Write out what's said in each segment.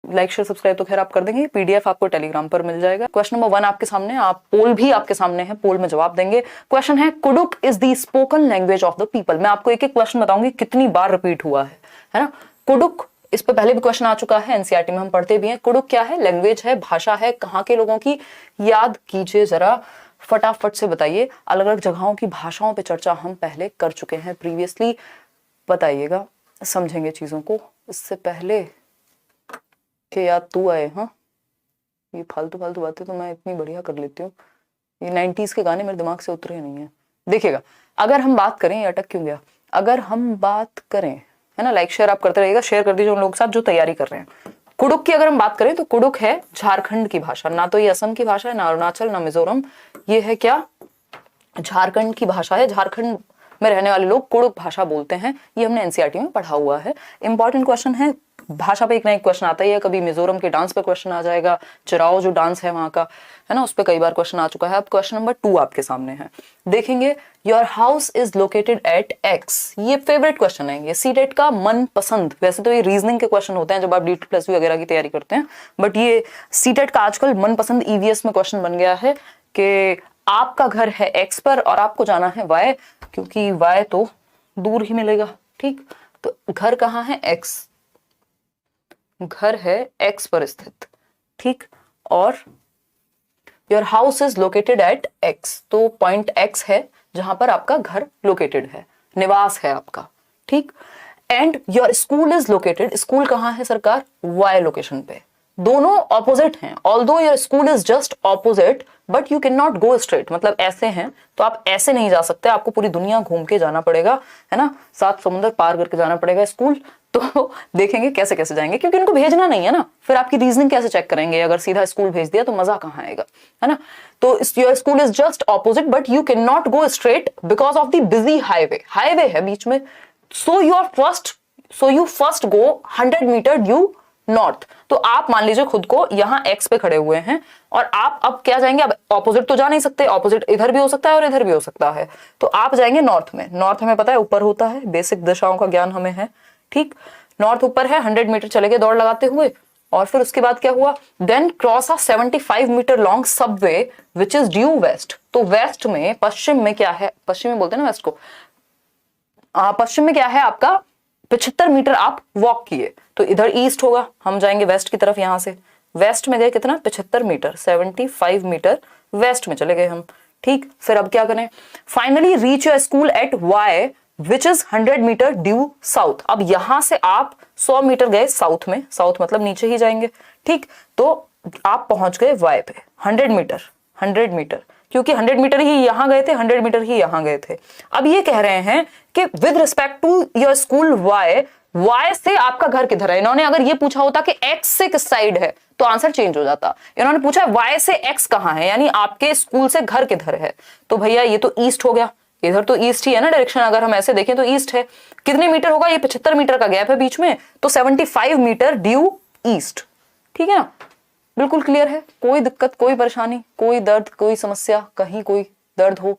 Like share subscribe तो खैर आप कर देंगे, पीडीएफ आपको टेलीग्राम पर मिल जाएगा। क्वेश्चन नंबर 1 आपके सामने, आप पोल भी आपके सामने है, पोल में जवाब देंगे। क्वेश्चन है Kurukh is the spoken language of the people. मैं आपको एक एक क्वेश्चन बताऊंगी कितनी बार रिपीट हुआ है ना। कुडुक, इस पे पहले भी क्वेश्चन आ चुका है, एनसीईआरटी में हम पढ़ते भी हैं। कुडुक क्या है? लैंग्वेज है, भाषा है, कहाँ के लोगों की? याद कीजिए जरा, फटाफट से बताइए। अलग अलग जगहों की भाषाओं पे चर्चा हम पहले कर चुके हैं प्रीवियसली, बताइएगा, समझेंगे चीजों को। इससे पहले कि याद तू आए, हाँ ये फालतू फालतू बातें तो मैं इतनी बढ़िया कर लेती हूँ, ये 90s के गाने मेरे दिमाग से उतरे नहीं है। देखिएगा, अगर हम बात करें, ये अटक क्यों गया, अगर हम बात करें, है ना, लाइक शेयर आप करते रहिएगा, शेयर कर दीजिए उन लोगों के साथ जो तैयारी कर रहे हैं। कुडुक की अगर हम बात करें तो कुडुक है झारखंड की भाषा, ना तो ये असम की भाषा है, ना अरुणाचल, ना मिजोरम, ये है क्या, झारखंड की भाषा है। झारखंड में रहने वाले लोग कुडुक भाषा बोलते हैं, ये हमने एनसीईआरटी में पढ़ा हुआ है। इंपॉर्टेंट क्वेश्चन है, भाषा पे एक ना एक क्वेश्चन आता ही है, कभी मिजोरम के डांस पे क्वेश्चन आ जाएगा, चिराओ जो डांस है वहां का, है ना, उस पर कई बार क्वेश्चन आ चुका है। अब क्वेश्चन नंबर 2 आपके सामने है, देखेंगे, your house is located at x. ये फेवरेट क्वेश्चन है, ये सीटेट का मन पसंद, वैसे तो ये रीजनिंग के क्वेश्चन होते हैं जब आप DT+V वगैरह की तैयारी करते हैं, बट ये सीटेट का आजकल मनपसंद ईवीएस में क्वेश्चन बन गया है कि आपका घर है एक्स पर और आपको जाना है वाई, क्योंकि वाई तो दूर ही मिलेगा, ठीक, तो घर कहाँ है? एक्स, घर है एक्स पर स्थित, ठीक, और your house is located at x, तो पॉइंट एक्स है जहां पर आपका घर लोकेटेड है, निवास है आपका, ठीक। And your school is located, school कहाँ है सरकार? वाई लोकेशन पे। दोनों ऑपोजिट हैं, although your school is just opposite but you can not go straight, मतलब ऐसे हैं तो आप ऐसे नहीं जा सकते, आपको पूरी दुनिया घूम के जाना पड़ेगा, है ना, 7 समुंदर पार करके जाना पड़ेगा स्कूल। तो देखेंगे कैसे कैसे जाएंगे, क्योंकि इनको भेजना नहीं है ना, फिर आपकी रीजनिंग कैसे चेक करेंगे, अगर सीधा स्कूल भेज दिया तो मजा कहाँ आएगा, है ना। तो your school is just opposite but you can not go straight because of the busy highway, highway है बीच में, so you first go 100 metre due north. तो आप मान लीजिए खुद को यहाँ एक्स पे खड़े हुए हैं और आप अब क्या जाएंगे, अब ऑपोजिट तो जा नहीं सकते, ऑपोजिट इधर भी हो सकता है और इधर भी हो सकता है, तो आप जाएंगे नॉर्थ में। नॉर्थ हमें पता है ऊपर होता है, बेसिक दिशाओं का ज्ञान हमें है, ठीक। नॉर्थ ऊपर है, 100 मीटर चले गए दौड़ लगाते हुए, और फिर उसके बाद क्या हुआ, then cross a 75 metre long subway which is due west. तो वेस्ट में, पश्चिम में क्या है, पश्चिम में बोलते हैं ना वेस्ट को, पश्चिम में क्या है आपका, 75 मीटर आप वॉक किए, तो इधर ईस्ट होगा, हम जाएंगे वेस्ट की तरफ, यहां से वेस्ट में गए कितना, 75 मीटर, 75 मीटर वेस्ट में चले गए हम, ठीक। फिर अब क्या करें, finally reach your school at Y which is 100 metre due south. अब यहां से आप 100 मीटर गए साउथ में, साउथ मतलब नीचे ही जाएंगे, ठीक, तो आप पहुंच गए वाई पे 100 मीटर, 100 मीटर, क्योंकि 100 मीटर ही यहां गए थे, 100 मीटर ही यहां गए थे। अब ये कह रहे हैं कि with respect to your school Y, Y से आपका घर किधर है। इन्होंने अगर ये पूछा होता कि एक्स से किस साइड है तो आंसर चेंज हो जाता, इन्होंने पूछा वाई से एक्स कहां है, यानी आपके स्कूल से घर किधर है, तो भैया ये तो ईस्ट हो गया, इधर तो ईस्ट ही है ना डायरेक्शन, अगर हम ऐसे देखें तो ईस्ट है। कितने मीटर होगा, ये 75 मीटर का गैप है बीच में, तो 75 मीटर ड्यू ईस्ट, ठीक है ना, बिल्कुल क्लियर है, कोई दिक्कत, कोई परेशानी, कोई दर्द, कोई समस्या, कहीं कोई दर्द हो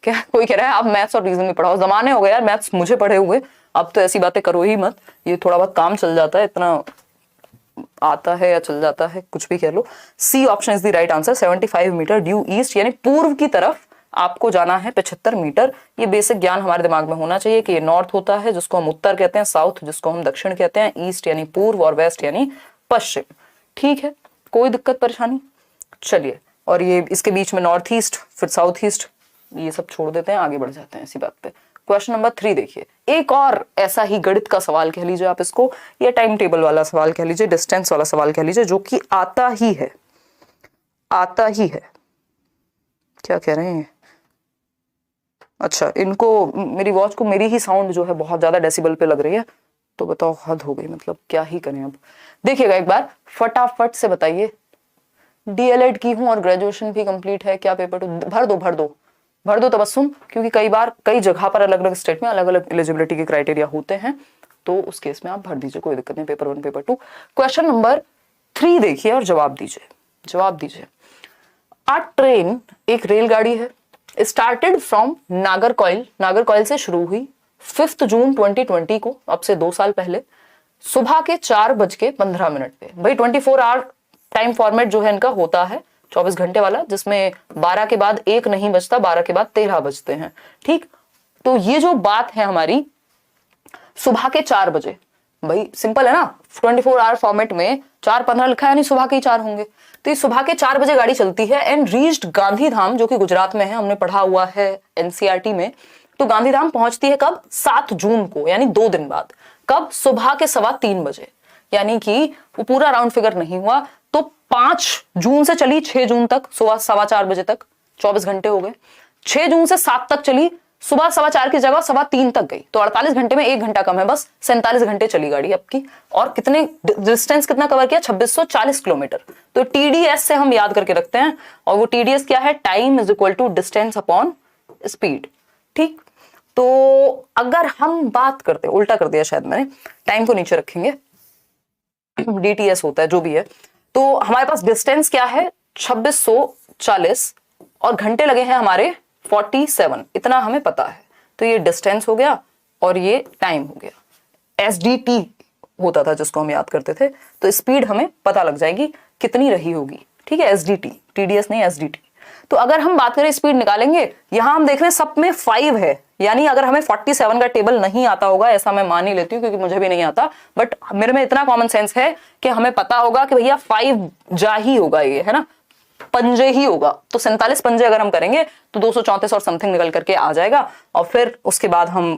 क्या? कोई कह रहा है आप मैथ्स और रीजनिंग में पढ़ाओ, जमाने हो गए यार मैथ्स मुझे पढ़े हुए, अब तो ऐसी बातें करो ही मत, ये थोड़ा बहुत काम चल जाता है, इतना आता है या चल जाता है, कुछ भी कह लो। C option is the right answer, 75 metre due east, यानी पूर्व की तरफ आपको जाना है 75 मीटर। ये बेसिक ज्ञान हमारे दिमाग में होना चाहिए कि ये नॉर्थ होता है जिसको हम उत्तर कहते हैं, साउथ जिसको हम दक्षिण कहते हैं, ईस्ट यानी पूर्व और वेस्ट यानी पश्चिम, ठीक है, कोई दिक्कत परेशानी। चलिए, और ये इसके बीच में नॉर्थ ईस्ट फिर साउथ ईस्ट, ये सब छोड़ देते हैं, आगे बढ़ जाते हैं इसी बात पे। क्वेश्चन नंबर 3 देखिए, एक और ऐसा ही गणित का सवाल कह लीजिए आप इसको, या टाइम टेबल वाला सवाल कह लीजिए, डिस्टेंस वाला सवाल कह लीजिए, जो कि आता ही है, आता ही है। क्या कह रहे हैं, अच्छा इनको, मेरी वॉच को मेरी ही साउंड जो है बहुत ज्यादा डेसिबल पे लग रही है, तो बताओ हद हो गई, मतलब क्या ही करें अब। देखिएगा एक बार फटाफट से बताइए, डीएलएड की हूं और ग्रेजुएशन भी कंप्लीट है, क्या पेपर 2 भर दो, भर दो, भर दो तबस्सुम, क्योंकि कई बार कई जगह पर अलग अलग स्टेट में अलग अलग एलिजिबिलिटी के क्राइटेरिया होते हैं, तो उस केस में आप भर दीजिए, कोई दिक्कत नहीं, पेपर 1 पेपर 2। क्वेश्चन नंबर 3 देखिए और जवाब दीजिए, जवाब दीजिए। अ ट्रेन, एक रेलगाड़ी है, स्टार्टेड फ्रॉम नागरकोइल, नागरकोइल से शुरू हुई 5 जून 2020 को, अब से 2 साल पहले, सुबह के 4:15 पे। भाई 24 आवर टाइम फॉर्मेट जो है इनका होता है 24 घंटे वाला, जिसमें 12 के बाद 1 नहीं बजता, 12 के बाद 13 बजते हैं। ठीक, तो ये जो बात है हमारी सुबह के 4 बजे, भाई सिंपल है ना, 24 आवर फॉर्मेट में 4:15 लिखा है, यानी सुबह के ही 4 होंगे। तो ये सुबह के 4 बजे गाड़ी चलती है एंड रीच्ड गांधीधाम, जो कि गुजरात में है, हमने पढ़ा हुआ है एनसीईआरटी में। तो गांधीधाम पहुंचती है कब? 7 जून को, यानी 2 दिन बाद। कब? सुबह के 3:15 बजे, यानी कि वो पूरा राउंड फिगर नहीं हुआ। तो 5 जून से चली 6 जून तक, सुबह 4:15 बजे तक, 24 घंटे हो गए। 6 जून से 7 तक चली, सुबह 4:15 की जगह 3:15 तक गई, तो 48 घंटे में 1 घंटा कम है, बस 47 घंटे चली गाड़ी आपकी। और कितने डिस्टेंस कितना कवर किया? 2640 किलोमीटर। तो टीडीएस से हम याद करके रखते हैं, और वो टीडीएस क्या है? Time is equal to distance upon speed. ठीक, तो अगर हम बात करते, उल्टा कर दिया शायद मैंने, टाइम को नीचे रखेंगे, डीटीएस होता है जो भी है। तो हमारे पास डिस्टेंस क्या है? 2640 और घंटे लगे हैं हमारे 47, इतना हमें पता है। तो ये डिस्टेंस हो गया और ये टाइम हो गया। एसडीटी होता था जिसको हम याद करते थे, तो स्पीड हमें पता लग जाएगी कितनी रही होगी। ठीक है, एसडीटी, टीडीएस नहीं, एसडीटी। तो अगर हम बात करें स्पीड निकालेंगे, यहां हम देख रहे हैं सब में 5 है, यानी अगर हमें 47 का टेबल नहीं आता होगा, ऐसा मैं मान ही लेती हूँ क्योंकि मुझे भी नहीं आता, बट मेरे में इतना कॉमन सेंस है कि हमें पता होगा कि भैया 5 जा ही होगा, ये है ना, पंजे ही होगा। तो 47 पंजे अगर हम करेंगे तो 234 और समथिंग निकल करके आ जाएगा, और फिर उसके बाद हम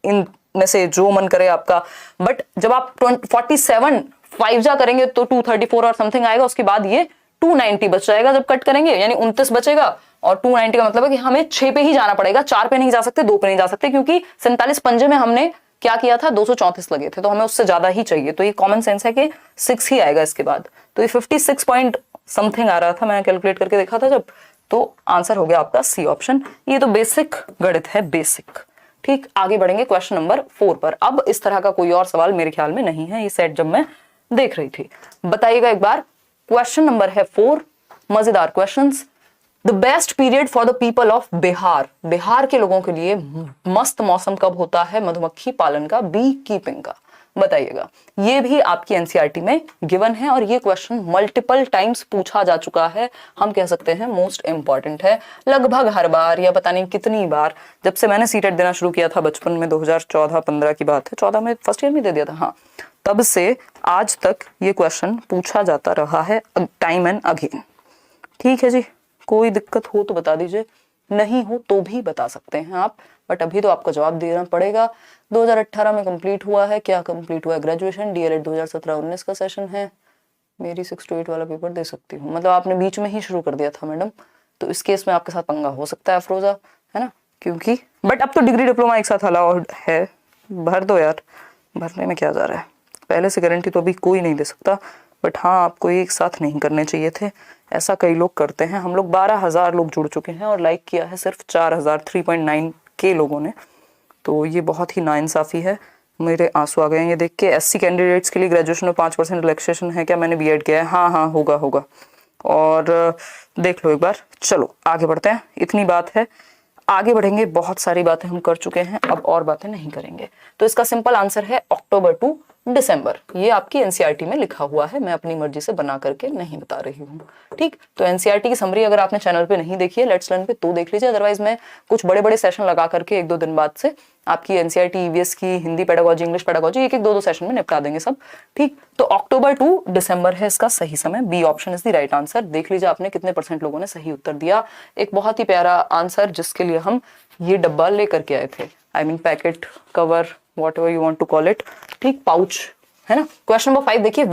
इन में से जो मन करे आपका। बट जब आप 47 5 जा करेंगे तो 234 और समथिंग आएगा, उसके बाद ये 290 बच जाएगा जब कट करेंगे, यानी 29 बचेगा। और 290 का मतलब है कि हमें 6 पे ही जाना पड़ेगा, 4 पे नहीं जा सकते, 2 पे नहीं जा सकते, क्योंकि 47 पंजे में हमने क्या किया था? 234 लगे थे, तो हमें उससे ज्यादा ही चाहिए। तो ये कॉमन सेंस है कि 6 ही आएगा इसके बाद। तो ये 56 पॉइंट समथिंग आ रहा था, मैं कैलकुलेट करके देखा था जब, तो आंसर हो गया आपका सी ऑप्शन। ये तो बेसिक गणित है, बेसिक। ठीक, आगे बढ़ेंगे क्वेश्चन नंबर 4 पर। अब इस तरह का कोई और सवाल मेरे ख्याल में नहीं है, ये सेट जब मैं देख रही थी। बताइएगा एक बार, क्वेश्चन नंबर है 4, मजेदार questions. The best period for the people of Bihar, Bihar के लोगों के लिए मस्त मौसम कब होता है मधुमक्खी पालन का, बी कीपिंग का? बताइएगा। ये भी आपकी एनसीईआरटी में गिवन है और ये क्वेश्चन मल्टीपल टाइम्स पूछा जा चुका है। हम कह सकते हैं मोस्ट इंपॉर्टेंट है, लगभग हर बार या पता नहीं कितनी बार। जब से मैंने सीटेट देना शुरू किया था बचपन में, 2014-15 की बात है, 14 में फर्स्ट ईयर में दे दिया था, हाँ, तब से आज तक ये क्वेश्चन पूछा जाता रहा है, टाइम एंड अगेन। ठीक है जी, कोई दिक्कत हो तो बता दीजिए, नहीं हो तो भी बता सकते हैं आप, बट अभी तो आपको जवाब देना पड़ेगा। 2018 में कंप्लीट हुआ है, क्या कंप्लीट हुआ है? ग्रेजुएशन। डीएलएड 2017-19 का सेशन है। मेरी 6 to 8 वाला पेपर दे सकती हूँ, मतलब आपने बीच में ही शुरू कर दिया था मैडम, तो इस केस में आपके साथ पंगा हो सकता है अफरोजा, है ना, क्योंकि बट अब तो डिग्री डिप्लोमा एक साथ अलाउड है, भर दो यार, भरने में क्या जा रहा है। पहले से गारंटी तो अभी कोई नहीं दे सकता, बट हाँ आपको एक साथ नहीं करने चाहिए थे, ऐसा कई लोग करते हैं। हम लोग 12,000 लोग जुड़ चुके हैं और लाइक किया है सिर्फ 4,000, 3.9K लोगों ने, तो ये बहुत ही नाइंसाफी है। मेरे आंसू आ गए हैं ये देख के। एससी कैंडिडेट्स के लिए ग्रेजुएशन में 5% रिलैक्सेशन है क्या? मैंने बीएड किया है, हाँ हाँ होगा होगा, और देख लो एक बार। चलो आगे बढ़ते हैं, इतनी बात है, आगे बढ़ेंगे। बहुत सारी बातें हम कर चुके हैं, अब और बातें नहीं करेंगे। तो इसका सिंपल आंसर है अक्टूबर टू दिसंबर। ये आपकी एनसीईआरटी में लिखा हुआ है, मैं अपनी मर्जी से बना करके नहीं बता रही हूँ। ठीक, तो एनसीईआरटी की समरी अगर आपने चैनल पे नहीं देखी है लेट्स लर्न पे, तो देख लीजिए। अदरवाइज मैं कुछ बड़े बड़े सेशन लगा करके 1-2 दिन बाद से आपकी एनसीईआरटी ईवीएस की हिंदी पेडागोजी, इंग्लिश पेडागोजी, एक 2-2 सेशन में निपटा देंगे सब। ठीक, तो अक्टूबर टू दिसंबर है इसका सही समय। B option is the right answer. देख लीजिए आपने कितने % लोगों ने सही उत्तर दिया। एक बहुत ही प्यारा आंसर जिसके लिए हम ये डब्बा लेकर के आए थे, I mean packet, cover, whatever you want to call it. ठीक, पाउच, है ना। क्वेश्चन नंबर 5 देखिए,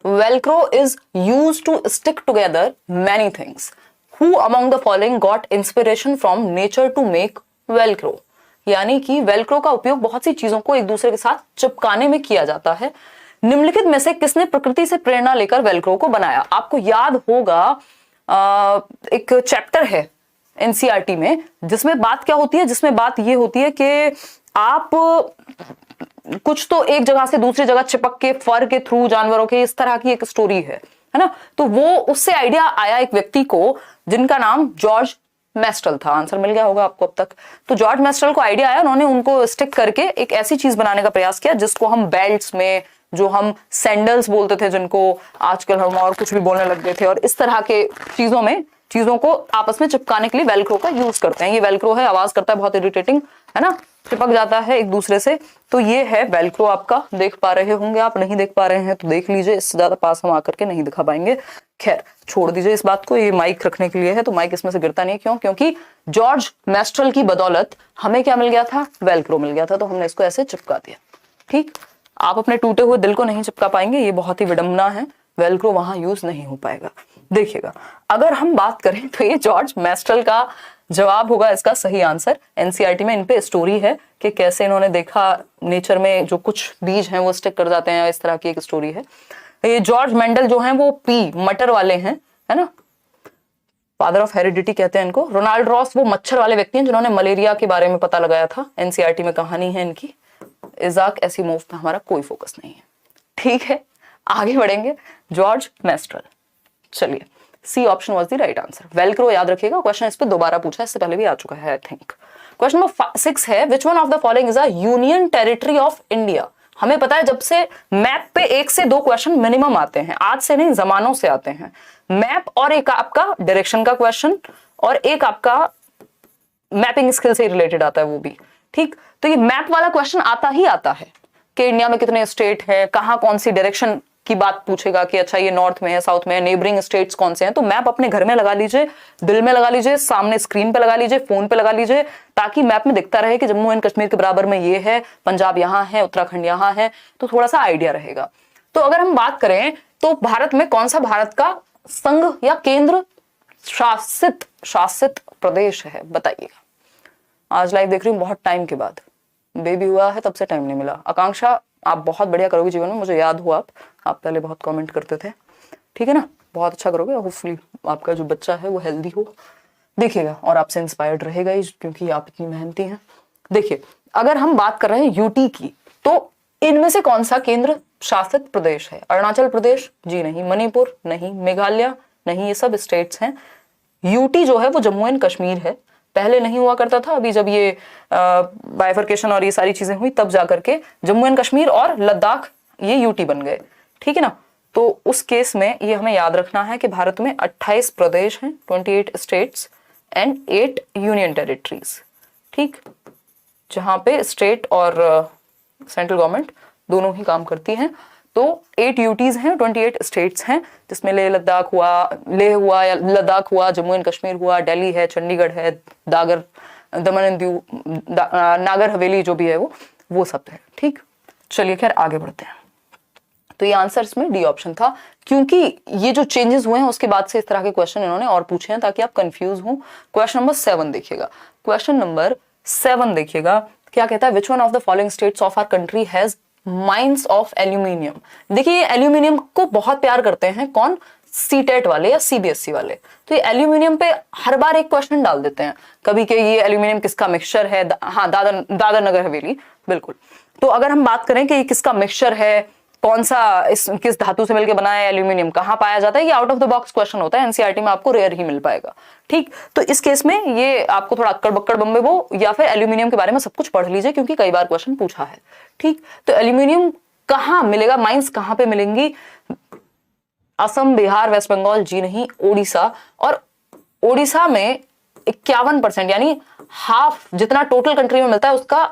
Velcro is used to stick together many things. Who among the following got inspiration from nature to make Velcro? यानी कि Velcro का उपयोग बहुत सी चीजों को एक दूसरे के साथ चिपकाने में किया जाता है। निम्नलिखित में से किसने प्रकृति से प्रेरणा लेकर वेलक्रो को बनाया? आपको याद होगा एक चैप्टर है एनसीईआरटी में जिसमें बात क्या होती है, जिसमें बात ये होती है कि आप कुछ तो एक जगह से दूसरी जगह चिपक के, फर के थ्रू, जानवरों के, इस तरह की एक स्टोरी है ना। तो वो उससे आइडिया आया एक व्यक्ति को जिनका नाम जॉर्ज मेस्ट्रल था। आंसर मिल गया होगा आपको अब तक। तो जॉर्ज मेस्ट्रल को आइडिया आया, उन्होंने उनको स्टिक करके एक ऐसी चीज बनाने का प्रयास किया जिसको हम बेल्ट्स में, जो हम सैंडल्स बोलते थे, जिनको आजकल हम और कुछ भी बोलने लग गए थे, और इस तरह के चीजों में चीजों को आपस में चिपकाने के लिए वेलक्रो का यूज करते हैं। ये वेलक्रो है, आवाज करता है, बहुत इरिटेटिंग है ना, चिपक जाता है एक दूसरे से। तो ये है वेलक्रो, आपका देख पा रहे होंगे आप, नहीं देख पा रहे हैं तो देख लीजिए, इससे ज्यादा पास हम आकर के नहीं दिखा पाएंगे। खैर छोड़ दीजिए इस बात को, ये माइक रखने के लिए है तो माइक इसमें से गिरता नहीं है। क्यों? क्योंकि जॉर्ज मेस्ट्रल की बदौलत हमें क्या मिल गया था? वेलक्रो मिल गया था, तो हमने इसको ऐसे चिपका दिया। ठीक, आप अपने टूटे हुए दिल को नहीं चिपका पाएंगे, ये बहुत ही विडंबना है, वेलक्रो वहां यूज नहीं हो पाएगा। देखिएगा, अगर हम बात करें तो ये जॉर्ज मेस्ट्रल का जवाब होगा इसका सही आंसर। एनसीईआरटी में इन पे स्टोरी है कि कैसे इन्होंने देखा नेचर में जो कुछ बीज हैं वो स्टिक कर जाते हैं, इस तरह की एक स्टोरी है। ये जॉर्ज मेंडल जो हैं वो पी मटर वाले हैं, है ना, फादर ऑफ हेरिडिटी कहते हैं इनको। रोनाल्ड रॉस वो मच्छर वाले व्यक्ति हैं जिन्होंने मलेरिया के बारे में पता लगाया था। एनसीईआरटी में कहानी है इनकी। इजाक एसिमोव पे हमारा कोई फोकस नहीं है। ठीक है, आगे बढ़ेंगे। जॉर्ज मेस्ट्रल, चलिए, C option was the right answer. Velcro याद रखिएगा, क्वेश्चन इस पे दोबारा पूछा, इससे पहले भी आ चुका है आई थिंक। क्वेश्चन नंबर 6 है, which one of the following is a union territory of India. हमें पता है जब से मैप पे 1 से 2 क्वेश्चन मिनिमम आते हैं, आज से नहीं जमानों से आते हैं मैप, और एक आपका डायरेक्शन का क्वेश्चन, और एक आपका मैपिंग स्किल से रिलेटेड आता है वो भी। ठीक, तो ये मैप वाला क्वेश्चन आता ही आता है कि इंडिया में कितने स्टेट हैं, कहाँ कौन सी डायरेक्शन की बात पूछेगा कि अच्छा ये नॉर्थ में है, साउथ में है, नेबरिंग स्टेट्स कौन से हैं। तो मैप अपने घर में लगा लीजिए, दिल में लगा लीजिए, सामने स्क्रीन पे लगा लीजिए, फोन पे लगा लीजिए, ताकि मैप में दिखता रहे कि जम्मू एंड कश्मीर के बराबर में ये है, पंजाब यहाँ है, उत्तराखंड यहाँ है, तो थोड़ा सा आइडिया रहेगा। तो अगर हम बात करें तो भारत में कौन सा भारत का संघ या केंद्र शासित प्रदेश है, बताइएगा। आज लाइव देख रही हूँ बहुत टाइम के बाद, बेबी हुआ है तब से टाइम नहीं मिला। आकांक्षा, आप बहुत बढ़िया करोगे जीवन में, मुझे याद हो आप पहले बहुत कमेंट करते थे, ठीक है ना, बहुत अच्छा करोगे। होपफुली आपका जो बच्चा है वो हेल्दी हो, देखिएगा, और आपसे इंस्पायर्ड रहेगा ही क्योंकि आप इतनी मेहनती हैं। देखिए, अगर हम बात कर रहे हैं यूटी की, तो इनमें से कौन सा केंद्र शासित प्रदेश है? अरुणाचल प्रदेश जी नहीं, मणिपुर नहीं, मेघालय नहीं, ये सब स्टेट्स हैं। यूटी जो है वो जम्मू एंड कश्मीर है, पहले नहीं हुआ करता था, अभी जब ये बाइफर्केशन और ये सारी चीजें हुई तब जाकर के जम्मू एंड कश्मीर और लद्दाख ये यूटी बन गए, ठीक है ना। तो उस केस में ये हमें याद रखना है कि भारत में 28 प्रदेश हैं, 28 स्टेट्स एंड 8 यूनियन टेरिटरीज, ठीक, जहां पे स्टेट और सेंट्रल गवर्नमेंट दोनों ही काम करती हैं। तो 8 यूटीज हैं, 28 स्टेट्स हैं, जिसमें लेह हुआ या लद्दाख हुआ, जम्मू एंड कश्मीर हुआ, दिल्ली है, चंडीगढ़ है, दमन एंड दीव, नागर हवेली जो भी है वो सब है, ठीक। चलिए खैर आगे बढ़ते हैं। तो ये आंसर इसमें डी ऑप्शन था, क्योंकि ये जो चेंजेस हुए हैं उसके बाद से इस तरह के क्वेश्चन इन्होंने और पूछे हैं ताकि आप कंफ्यूज हो। क्वेश्चन नंबर 7 देखिएगा, क्वेश्चन नंबर 7 देखिएगा, क्या कहता है, which one of the following states of our country has mines of aluminium. देखिए ये एल्यूमिनियम को बहुत प्यार करते हैं, कौन? सीटेट वाले या सीबीएसई वाले। तो ये एल्यूमिनियम पे हर बार एक क्वेश्चन डाल देते हैं, कभी कि ये एल्यूमिनियम किसका मिक्सचर है। हाँ, दादर नगर हवेली, बिल्कुल। तो अगर हम बात करें कि ये किसका मिक्सचर है, कौन सा किस धातु से मिलकर बना है, एल्यूमिनियम कहाँ पाया जाता है, ये out of the box question होता है, एनसीईआरटी में आपको रेयर ही मिल पाएगा, ठीक। तो इस केस में ये आपको थोड़ा अक्कड़ बक्कड़ बम्बे वो या फिर एल्यूमिनियम के बारे में सब कुछ पढ़ लीजिए, क्योंकि कई बार क्वेश्चन पूछा है, ठीक। तो एल्यूमिनियम कहाँ मिलेगा, माइंस कहाँ पे मिलेंगी? असम, बिहार, वेस्ट बंगाल जी नहीं, ओडिशा। और ओडिशा में 51% यानी हाफ जितना टोटल कंट्री में मिलता है उसका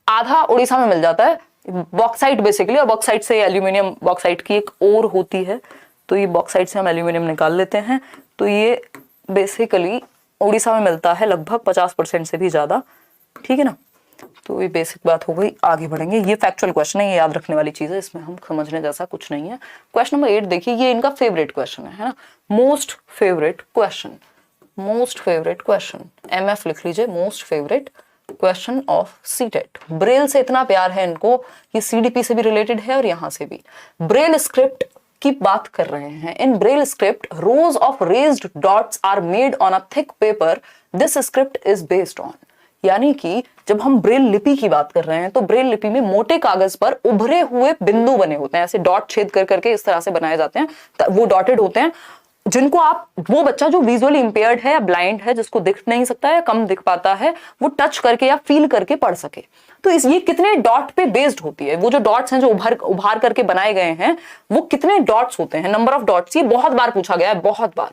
आधा ओडिशा में मिल जाता है, बॉक्साइट बेसिकली। और बॉक्साइट से एल्यूमिनियम, बॉक्साइट की एक ओर होती है, तो ये बॉक्साइट से हम एल्यूमिनियम निकाल लेते हैं। तो ये बेसिकली उड़ीसा में मिलता है लगभग 50% से भी ज्यादा, ठीक है ना। तो ये बेसिक बात हो गई, आगे बढ़ेंगे। ये फैक्चुअल क्वेश्चन है, ये याद रखने वाली चीज है, इसमें हम समझने जैसा कुछ नहीं है। क्वेश्चन नंबर 8 देखिए, ये इनका फेवरेट क्वेश्चन है ना, most favourite question, most favourite question, MF लिख लीजिए, most favourite question of CTET. Braille से इतना प्यार है इनको, ये CDP से भी रिलेटेड है और यहां से भी। ब्रेल स्क्रिप्ट की बात कर रहे हैं। In Braille script rows of raised dots are made on a thick paper, this script is based on. यानी कि जब हम ब्रेल लिपि की बात कर रहे हैं तो ब्रेल लिपि में मोटे कागज पर उभरे हुए बिंदु बने होते हैं, ऐसे डॉट छेद कर करके इस तरह से बनाए जाते हैं, वो डॉटेड होते हैं। जिनको आप, वो बच्चा जो विजुअली इंपेयर्ड है या ब्लाइंड है, जिसको दिख नहीं सकता है या कम दिख पाता है, वो टच करके या फील करके पढ़ सके। तो ये कितने डॉट पे बेस्ड होती है, वो जो डॉट्स हैं जो उभार करके बनाए गए हैं, वो कितने डॉट्स होते हैं, नंबर ऑफ डॉट्स, ये बहुत बार पूछा गया है, बहुत बार।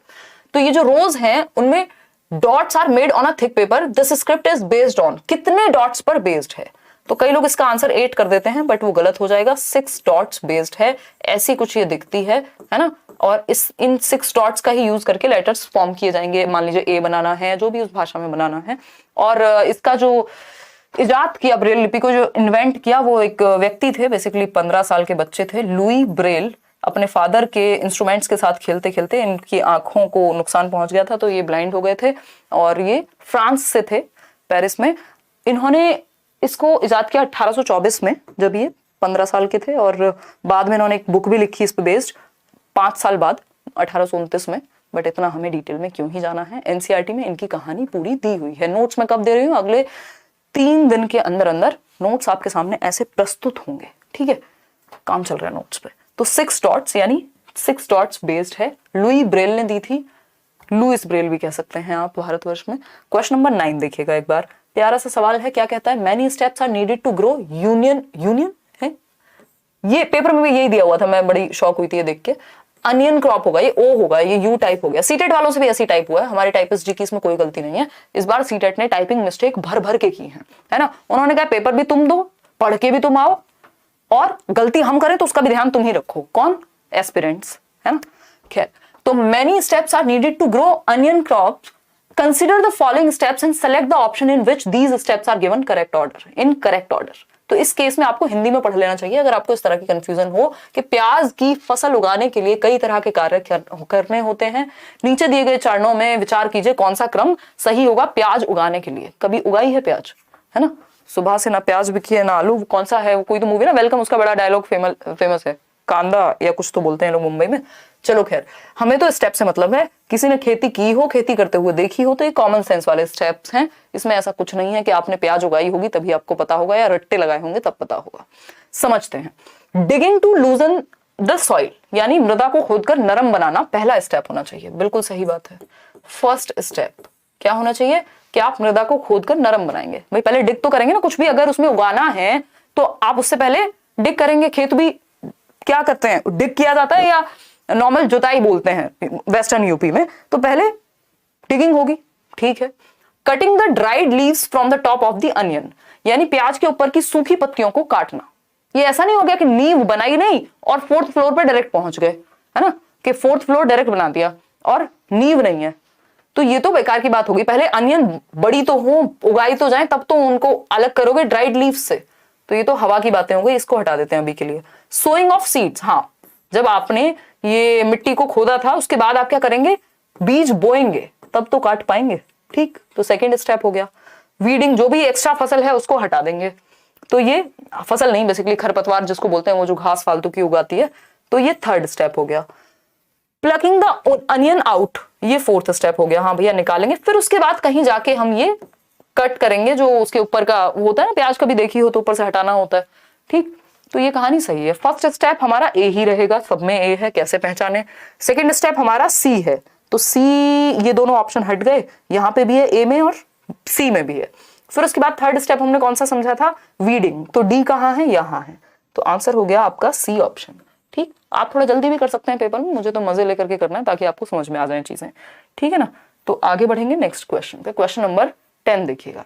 तो ये जो रोज हैं उनमें dots are made on a thick paper, this script is based on, कितने डॉट्स पर बेस्ड है। तो कई लोग इसका आंसर 8 कर देते हैं, बट वो गलत हो जाएगा, 6 डॉट्स बेस्ड है, ऐसी कुछ ये दिखती है ना। और इन 6 डॉट्स का ही यूज करके लेटर्स फॉर्म किए जाएंगे, मान लीजिए ए बनाना है, जो भी उस भाषा में बनाना है। और इसका जो इजाद किया, ब्रेल लिपि को जो इन्वेंट किया, वो एक व्यक्ति थे, बेसिकली 15 साल के बच्चे थे, लुई ब्रेल। अपने फादर के इंस्ट्रूमेंट्स के साथ खेलते खेलते इनकी आंखों को नुकसान पहुंच गया था, तो ये ब्लाइंड हो गए थे। और ये फ्रांस से थे, पेरिस में। इन्होंने इसको इजाद किया 1824 में, जब ये 15 साल के थे। और बाद में इन्होंने एक बुक भी लिखी इस पे बेस्ड, 5 साल बाद 1829 में। बट इतना हमें डिटेल में क्यों ही जाना है, एनसीईआरटी में इनकी कहानी पूरी दी हुई है। नोट्स मैं कब दे रही हूँ, अगले 3 दिन के अंदर अंदर नोट्स आपके सामने ऐसे प्रस्तुत होंगे, ठीक है। काम चल रहा है नोट्स पे। तो 6 डॉट्स यानी 6 डॉट्स बेस्ड है, लुई ब्रेल ने दी थी, लुइस ब्रेल भी कह सकते हैं आप भारतवर्ष में। क्वेश्चन नंबर 9 देखिएगा एक बार, प्यारा सा सवाल है। क्या कहता है, many steps are needed to grow onion है, ये पेपर में भी यही दिया हुआ था, मैं बड़ी शॉक हुई थी ये देख के। अनियन क्रॉप होगा, ये ओ होगा, ये यू टाइप हो गया। सीटेट वालों से भी ऐसी टाइप हुआ है, हमारे टाइपिस्ट जी की इसमें कोई गलती नहीं है। इस बार सीटेट ने टाइपिंग मिस्टेक भर भर के की है ना। उन्होंने कहा पेपर भी तुम दो, पढ़ के भी तुम आओ, और गलती हम करें तो उसका भी ध्यान तुम ही रखो। कौन, एस्पिरेंट्स, है ना। खैर, तो many steps are needed to grow onion crops, consider the following steps and select the option in which these steps are given correct order, in correct order. तो इस केस में आपको हिंदी में पढ़ लेना चाहिए अगर आपको इस तरह की कंफ्यूजन हो कि प्याज की फसल उगाने के लिए कई तरह के कार्य करने होते हैं। नीचे दिए गए चरणों में विचार कीजिए कौन सा क्रम सही होगा प्याज उगाने के लिए। कभी उगाई है प्याज, है ना। सुबह से ना प्याज बिकी है ना आलू, कौन सा है वो, कोई तो मूवी ना वेलकम, उसका बड़ा डायलॉग फेमस है, कांदा या कुछ तो बोलते हैं लोग मुंबई में। चलो खैर, हमें तो स्टेप से मतलब है, किसी ने खेती की हो, खेती करते हुए देखी हो, तो ये कॉमन सेंस वाले स्टेप्स हैं। इसमें ऐसा कुछ नहीं है कि आपने प्याज उगाई होगी तभी आपको पता होगा, या रट्टे लगाए होंगे तब पता होगा। समझते हैं। Digging to loosen the soil, यानी मृदा को खोदकर नरम बनाना पहला स्टेप होना चाहिए। बिल्कुल सही बात है। फर्स्ट स्टेप क्या होना चाहिए कि आप मृदा को खोदकर नरम बनाएंगे। भाई पहले डिग तो करेंगे ना, कुछ भी अगर उसमें उगाना है तो आप उससे पहले डिग करेंगे। खेत भी क्या करते हैं, डिग किया जाता है या नॉर्मल जुताई बोलते हैं वेस्टर्न यूपी में, तो पहले डिगिंग होगी, ठीक है। Cutting the dried leaves from the top of the onion, यानी प्याज के ऊपर की सूखी पत्तियों को काटना। ये ऐसा नहीं हो गया कि नींव बनाई नहीं और 4th फ्लोर पर डायरेक्ट पहुंच गए, है ना, कि 4th फ्लोर डायरेक्ट बना दिया और नींव नहीं है, तो ये तो बेकार की बात होगी। पहले अनियन बड़ी तो हो, उगाई तो जाए, तब तो उनको अलग करोगे ड्राइड लीव्स से, तो ये तो हवा की बातें हो गई, इसको हटा देते हैं अभी के लिए। सोइंग ऑफ सीड्स, हाँ, जब आपने ये मिट्टी को खोदा था उसके बाद आप क्या करेंगे, बीज बोएंगे, तब तो काट पाएंगे, ठीक। तो सेकेंड स्टेप हो गया। वीडिंग, जो भी एक्स्ट्रा फसल है उसको हटा देंगे, तो ये फसल नहीं, बेसिकली खरपतवार जिसको बोलते हैं, वो जो घास फालतू की उगाती है, तो ये 3rd स्टेप हो गया। प्लकिंग द अनियन आउट, ये 4th स्टेप हो गया, हाँ भैया निकालेंगे। फिर उसके बाद कहीं जाके हम ये कट करेंगे, जो उसके ऊपर का होता है ना, प्याज कभी देखी हो तो ऊपर से हटाना होता है, ठीक। तो ये कहानी सही है। फर्स्ट स्टेप हमारा ए ही रहेगा, सब में ए है, कैसे पहचाने। सेकंड स्टेप हमारा सी है, तो सी, ये दोनों ऑप्शन हट गए, यहां पे भी है ए में और सी में भी है। फिर उसके बाद 3rd स्टेप हमने कौन सा समझा था, वीडिंग, तो डी कहाँ है, यहां है, तो आंसर हो गया आपका सी ऑप्शन, ठीक। आप थोड़ा जल्दी भी कर सकते हैं पेपर में, मुझे तो मजे लेकर के करना है ताकि आपको समझ में आ जाए चीजें, ठीक है ना। तो आगे बढ़ेंगे नेक्स्ट क्वेश्चन पे। क्वेश्चन नंबर 10 देखिएगा।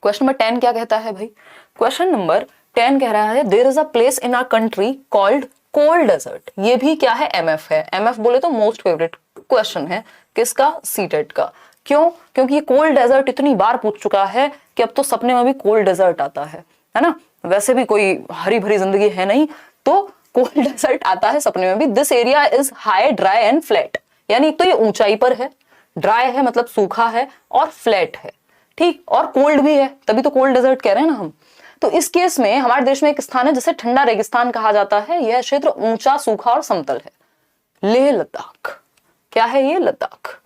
क्वेश्चन नंबर 10 क्या कहता है भाई, क्वेश्चन नंबर 10 कह रहा है there is a place in our country called cold desert. ये भी क्या है, एमएफ है। एमएफ बोले तो मोस्ट फेवरेट क्वेश्चन है, किसका, सीटेट का। क्यों, क्योंकि ये कोल्ड डेजर्ट इतनी बार पूछ चुका है कि अब तो सपने में भी कोल्ड डेजर्ट आता है ना। वैसे भी कोई हरी भरी जिंदगी है नहीं, तो कोल्ड डेजर्ट आता है सपने में भी। This area is high, dry and flat, यानी एक तो ये ऊंचाई पर है, ड्राई है मतलब सूखा है, और फ्लैट है, ठीक, और कोल्ड भी है, तभी तो कोल्ड डेजर्ट कह रहे हैं ना हम। तो इस केस में हमारे देश में एक स्थान है जिसे ठंडा रेगिस्तान कहा जाता है। यह क्षेत्र ऊंचा, सूखा और समतल है। लेह लद्दाख, क्या है ये, लद्दाख।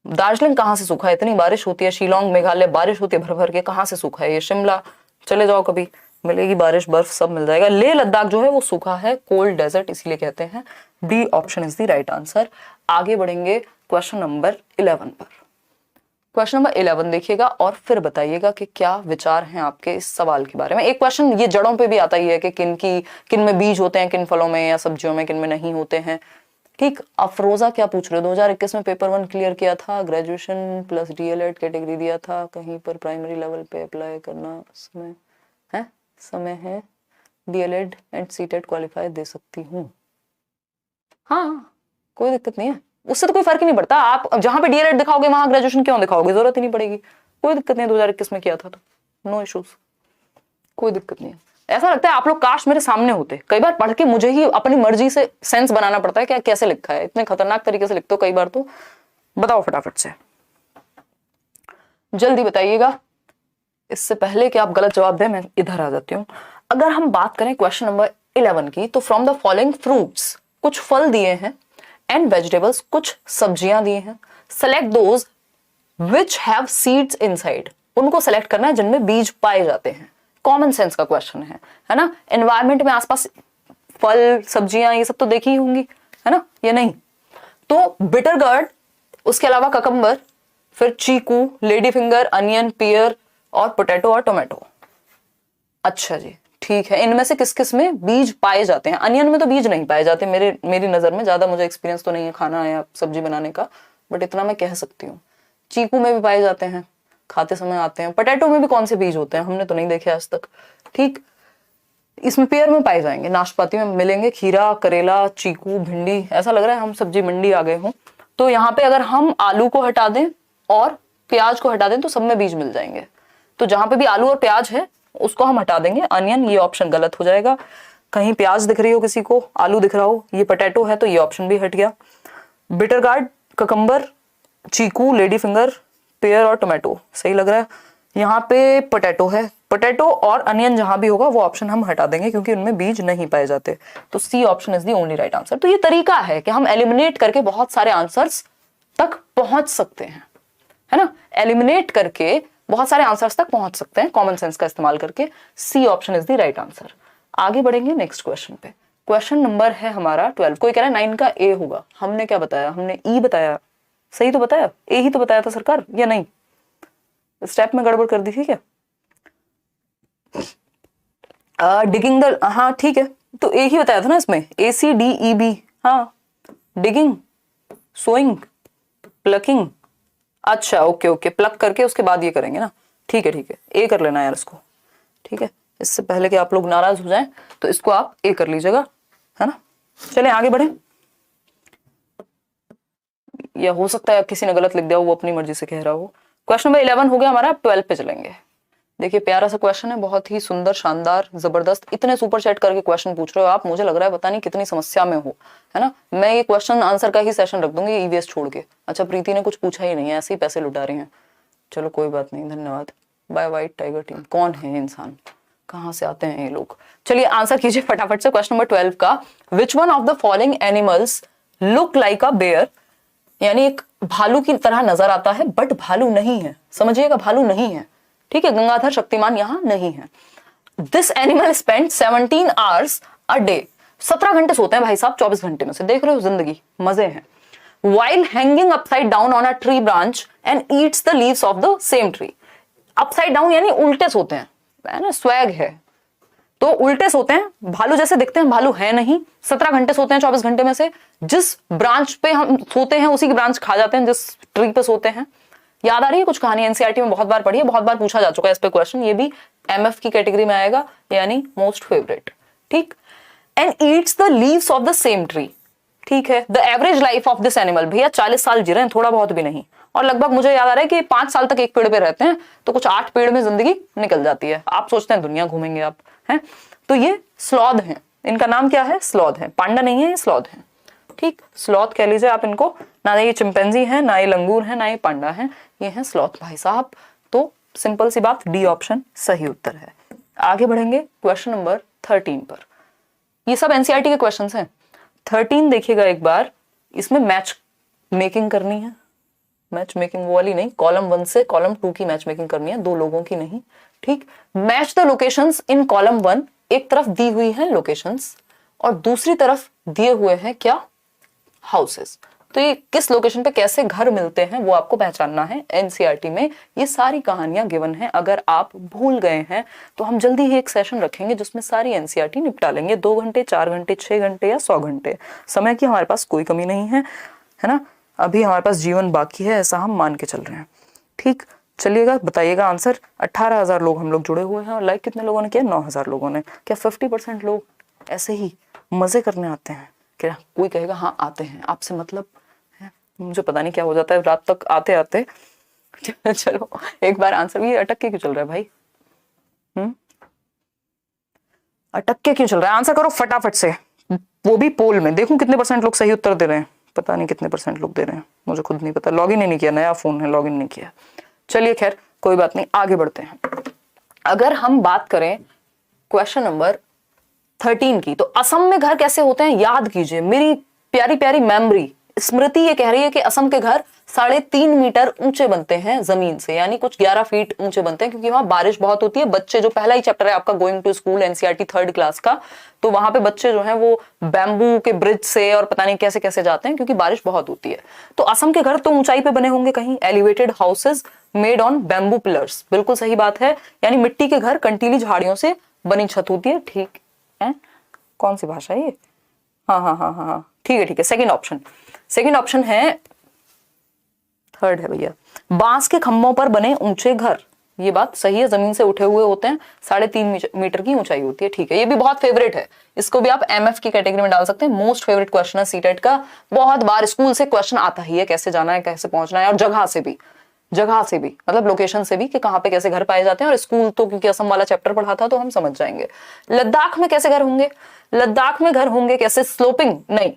दार्जिलिंग कहां से सूखा है, इतनी बारिश होती है, शिलोंग मेघालय बारिश होती है भर भर के, कहां से सूखा है ये, शिमला चले जाओ कभी, मिलेगी बारिश, बर्फ सब मिल जाएगा। लेह लद्दाख जो है वो सूखा है, कोल्ड डेजर्ट इसीलिए कहते हैं। D option is the right answer. आगे बढ़ेंगे क्वेश्चन नंबर 11 पर। क्वेश्चन नंबर 11 देखिएगा और फिर बताइएगा कि क्या विचार हैं आपके इस सवाल के बारे में। एक क्वेश्चन ये जड़ों पे भी आता ही है कि किन में बीज होते हैं, किन फलों में या सब्जियों में, किन में नहीं होते हैं। ठीक, अफरोजा क्या पूछ रहे हो? 2021 में पेपर 1 क्लियर किया था, ग्रेजुएशन प्लस डीएलएड कैटेगरी दिया था, कहीं पर प्राइमरी लेवल पे अप्लाई करना समय है, डीएलएड एंड सीटेट क्वालिफाई दे सकती हूँ। हाँ, कोई दिक्कत नहीं है, उससे तो कोई फर्क ही नहीं पड़ता। आप जहां पे डीएलएड दिखाओगे वहां ग्रेजुएशन क्यों दिखाओगे, जरूरत ही नहीं पड़ेगी, कोई दिक्कत नहीं है। 2021 में किया था तो नो इश्यूज, कोई दिक्कत नहीं है। ऐसा लगता है आप लोग काश मेरे सामने होते। कई बार पढ़ के मुझे ही अपनी मर्जी से सेंस बनाना पड़ता है क्या कैसे लिखा है, इतने खतरनाक तरीके से लिखते हो कई बार। तो बताओ फटाफट से, जल्दी बताइएगा, इससे पहले कि आप गलत जवाब दें मैं इधर आ जाती हूँ। अगर हम बात करें क्वेश्चन नंबर 11 की, तो फ्रॉम द फॉलोइंग फ्रूट्स, कुछ फल दिए हैं, एंड वेजिटेबल्स, कुछ सब्जियां दी हैं, select those which have seeds inside, उनको सेलेक्ट करना है जिनमें बीज पाए जाते हैं। कॉमन सेंस का क्वेश्चन है ना। एनवायरमेंट में आसपास फल सब्जियां ये सब तो देखी ही होंगी, है ना, ये नहीं तो बिटर गर्ड, उसके अलावा ककम्बर, फिर चीकू, लेडी फिंगर, अनियन, पियर और पोटैटो और टोमेटो। अच्छा जी, ठीक है, इनमें से किस किस में बीज पाए जाते हैं? अनियन में तो बीज नहीं पाए जाते मेरी नजर में, ज्यादा मुझे एक्सपीरियंस तो नहीं है खाना या सब्जी बनाने का, बट इतना मैं कह सकती हूँ। चीकू में भी पाए जाते हैं, खाते समय आते हैं। पोटैटो में भी कौन से बीज होते हैं हमने तो नहीं देखे आज तक। ठीक, इसमें पेयर में पाए जाएंगे, नाशपाती में मिलेंगे, खीरा, करेला, चीकू, भिंडी। ऐसा लग रहा है हम सब्जी मंडी आ गए हों। तो यहाँ पे अगर हम आलू को हटा दें और प्याज को हटा दें तो सब में बीज मिल जाएंगे। तो जहां पे भी आलू और प्याज है उसको हम हटा देंगे। अनियन, ये ऑप्शन गलत हो जाएगा। कहीं प्याज दिख रही हो किसी को, आलू दिख रहा हो, ये पोटैटो है तो ये ऑप्शन भी हट गया। बिटर गार्ड, ककम्बर, चीकू, लेडी फिंगर, पेयर और टोमेटो सही लग रहा है। यहाँ पे पोटैटो है, पोटैटो और अनियन जहां भी होगा वो ऑप्शन हम हटा देंगे क्योंकि उनमें बीज नहीं पाए जाते। तो C option is the only right answer. तो ये तरीका है कि हम एलिमिनेट करके बहुत सारे आंसर्स तक पहुंच सकते हैं, है ना। एलिमिनेट करके बहुत सारे आंसर्स तक पहुंच सकते हैं कॉमन सेंस का इस्तेमाल करके। C option is the right answer. आगे बढ़ेंगे नेक्स्ट क्वेश्चन पे। क्वेश्चन नंबर है हमारा 12। कोई कह रहा है 9 का ए होगा, हमने क्या बताया? हमने ई बताया, सही तो बताया, ए ही तो बताया था सरकार, या नहीं? स्टेप में गड़बड़ कर दी थी क्या? डिगिंग द, हाँ ठीक है, तो ए ही बताया था ना इसमें, ACDEB। हाँ, डिगिंग, सोइंग, प्लकिंग। अच्छा ओके ओके, प्लग करके उसके बाद ये करेंगे ना। ठीक है ठीक है, ए कर लेना यार इसको। ठीक है, इससे पहले कि आप लोग नाराज हो जाएं तो इसको आप ए कर लीजिएगा, है ना। चलें आगे बढ़ें। या हो सकता है किसी ने गलत लिख दिया, वो अपनी मर्जी से कह रहा हो। क्वेश्चन नंबर 11 हो गया हमारा, 12 पे चलेंगे। देखिए प्यारा सा क्वेश्चन है, बहुत ही सुंदर, शानदार, जबरदस्त। इतने सुपर चैट करके क्वेश्चन पूछ रहे हो आप, मुझे लग रहा है पता नहीं कितनी समस्या में हो, है ना। मैं ये क्वेश्चन आंसर का ही सेशन रख दूंगी ईवीएस छोड़ के। अच्छा, प्रीति ने कुछ पूछा ही नहीं है, ऐसे ही पैसे लुटा रही हैं। चलो कोई बात नहीं, धन्यवाद। बाय वाइट टाइगर टीम, कौन है इंसान, कहाँ से आते हैं ये लोग? चलिए आंसर कीजिए फटाफट से क्वेश्चन नंबर 12 का। Which one of the following animals look like a bear, यानी एक भालू की तरह नजर आता है बट भालू नहीं है। समझिएगा, भालू नहीं है, ठीक है। गंगाधर शक्तिमान यहां नहीं है। This animal spend 17 hours a day, 17 घंटे सोते हैं भाई साहब 24 घंटे में से। देख रहे हो, जिंदगी मजे हैं। While hanging upside down on a tree branch and eats the leaves of the same tree. Upside down यानी उल्टे सोते हैं, है ना, स्वैग है तो उल्टे सोते हैं। भालू जैसे दिखते हैं, भालू है नहीं। 17 घंटे सोते हैं 24 घंटे में से। जिस ब्रांच पे हम सोते हैं उसी की ब्रांच खा जाते हैं जिस ट्री पे सोते हैं। याद आ रही है कुछ कहानी? एनसीईआरटी में बहुत बार पढ़ी है, बहुत बार पूछा जा चुका है इस पे क्वेश्चन। ये भी एमएफ की कैटेगरी में आएगा, यानी मोस्ट फेवरेट। ठीक, and eats the leaves of the same tree. ठीक है, the average life of this animal, भैया 40 साल जी रहे हैं, थोड़ा बहुत भी नहीं। और लगभग मुझे याद आ रहा है कि 5 साल तक एक पेड़ पे रहते हैं, तो कुछ 8 पेड़ में जिंदगी निकल जाती है। आप सोचते हैं दुनिया घूमेंगे आप, हैं? तो ये स्लॉथ हैं, इनका नाम क्या है? स्लॉथ है। पांडा नहीं है, ये स्लॉथ है। ठीक, स्लॉथ कह लीजिए आप इनको। ना ये चिंपैंजी है, ना ये लंगूर है, ना ये पांडा है, ये है स्लॉथ भाई साहब। तो सिंपल सी बात, डी ऑप्शन सही उत्तर है। आगे बढ़ेंगे क्वेश्चन नंबर 13 पर। ये सब एनसीईआरटी के क्वेश्चंस हैं। 13 देखिएगा एक बार, इसमें मैच मेकिंग करनी है, मैच मेकिंग वो वाली नहीं, कॉलम 1 से कॉलम 2 की मैच मेकिंग करनी है, 2 लोगों की नहीं। ठीक, match the locations in column 1, एक तरफ दी हुई है लोकेशंस और दूसरी तरफ दिए हुए हैं क्या, हाउसेस। तो ये किस लोकेशन पे कैसे घर मिलते हैं वो आपको पहचानना है। एनसीईआरटी में ये सारी कहानियां गिवन हैं, अगर आप भूल गए हैं तो हम जल्दी ही एक सेशन रखेंगे जिसमें सारी एनसीईआरटी निपटा लेंगे। 2 घंटे, 4 घंटे, 6 घंटे या 100 घंटे, समय की हमारे पास कोई कमी नहीं है, है ना। अभी हमारे पास जीवन बाकी है, ऐसा हम मान के चल रहे हैं। ठीक, चलिएगा, बताइएगा आंसर। 18,000 लोग हम लोग जुड़े हुए हैं और लाइक कितने लोगों ने किया, 9,000 लोगों ने। क्या 50% लोग ऐसे ही मजे करने आते हैं? क्या कोई कहेगा हाँ आते हैं, आपसे मतलब है? मुझे पता नहीं क्या हो जाता है रात तक आते आते। चलो एक बार आंसर, ये अटक के क्यों चल रहा है भाई? अटक के क्यों चल रहा है? आंसर करो फटाफट से, वो भी पोल में। देखूं कितने % लोग सही उत्तर दे रहे हैं, पता नहीं कितने % लोग दे रहे हैं, मुझे खुद नहीं पता, लॉगिन ही नहीं किया, नया फोन है, लॉगिन नहीं किया। चलिए खैर कोई बात नहीं, आगे बढ़ते हैं। अगर हम बात करें क्वेश्चन नंबर 13 की, तो असम में घर कैसे होते हैं याद कीजिए। मेरी प्यारी प्यारी मेमोरी स्मृति ये कह रही है कि असम के घर 3.5 मीटर ऊंचे बनते हैं जमीन से, यानी कुछ 11 फीट ऊंचे बनते हैं, क्योंकि वहां बारिश बहुत होती है। बच्चे, जो पहला ही चैप्टर है आपका going to school NCERT 3rd class का, तो वहां पे बच्चे जो हैं वो बैम्बू के ब्रिज से और पता नहीं कैसे कैसे जाते हैं, क्योंकि बारिश बहुत होती है। तो असम के घर तो ऊंचाई पे बने होंगे कहीं, elevated houses made on bamboo pillars, बिल्कुल सही बात है। यानी मिट्टी के घर, कंटीली झाड़ियों से बनी छत होती है। ठीक है, कौन सी भाषा है ये? हाँ, ठीक है। सेकंड ऑप्शन है, 3rd है भैया, बांस के खंभों पर बने ऊंचे घर। ये बात सही है, जमीन से उठे हुए होते हैं, 3.5 मीटर की ऊंचाई होती है। ठीक है, ये भी बहुत फेवरेट है, इसको भी आप एमएफ की कैटेगरी में डाल सकते हैं। मोस्ट फेवरेट क्वेश्चन है सीटेट का, बहुत बार स्कूल से क्वेश्चन आता ही है, कैसे जाना है, कैसे पहुंचना है, और जगह से भी, मतलब लोकेशन से भी, कि कहां पे कैसे घर पाए जाते हैं। और स्कूल तो क्योंकि असम वाला चैप्टर पढ़ा था तो हम समझ जाएंगे। लद्दाख में कैसे घर होंगे? लद्दाख में घर होंगे कैसे? स्लोपिंग नहीं,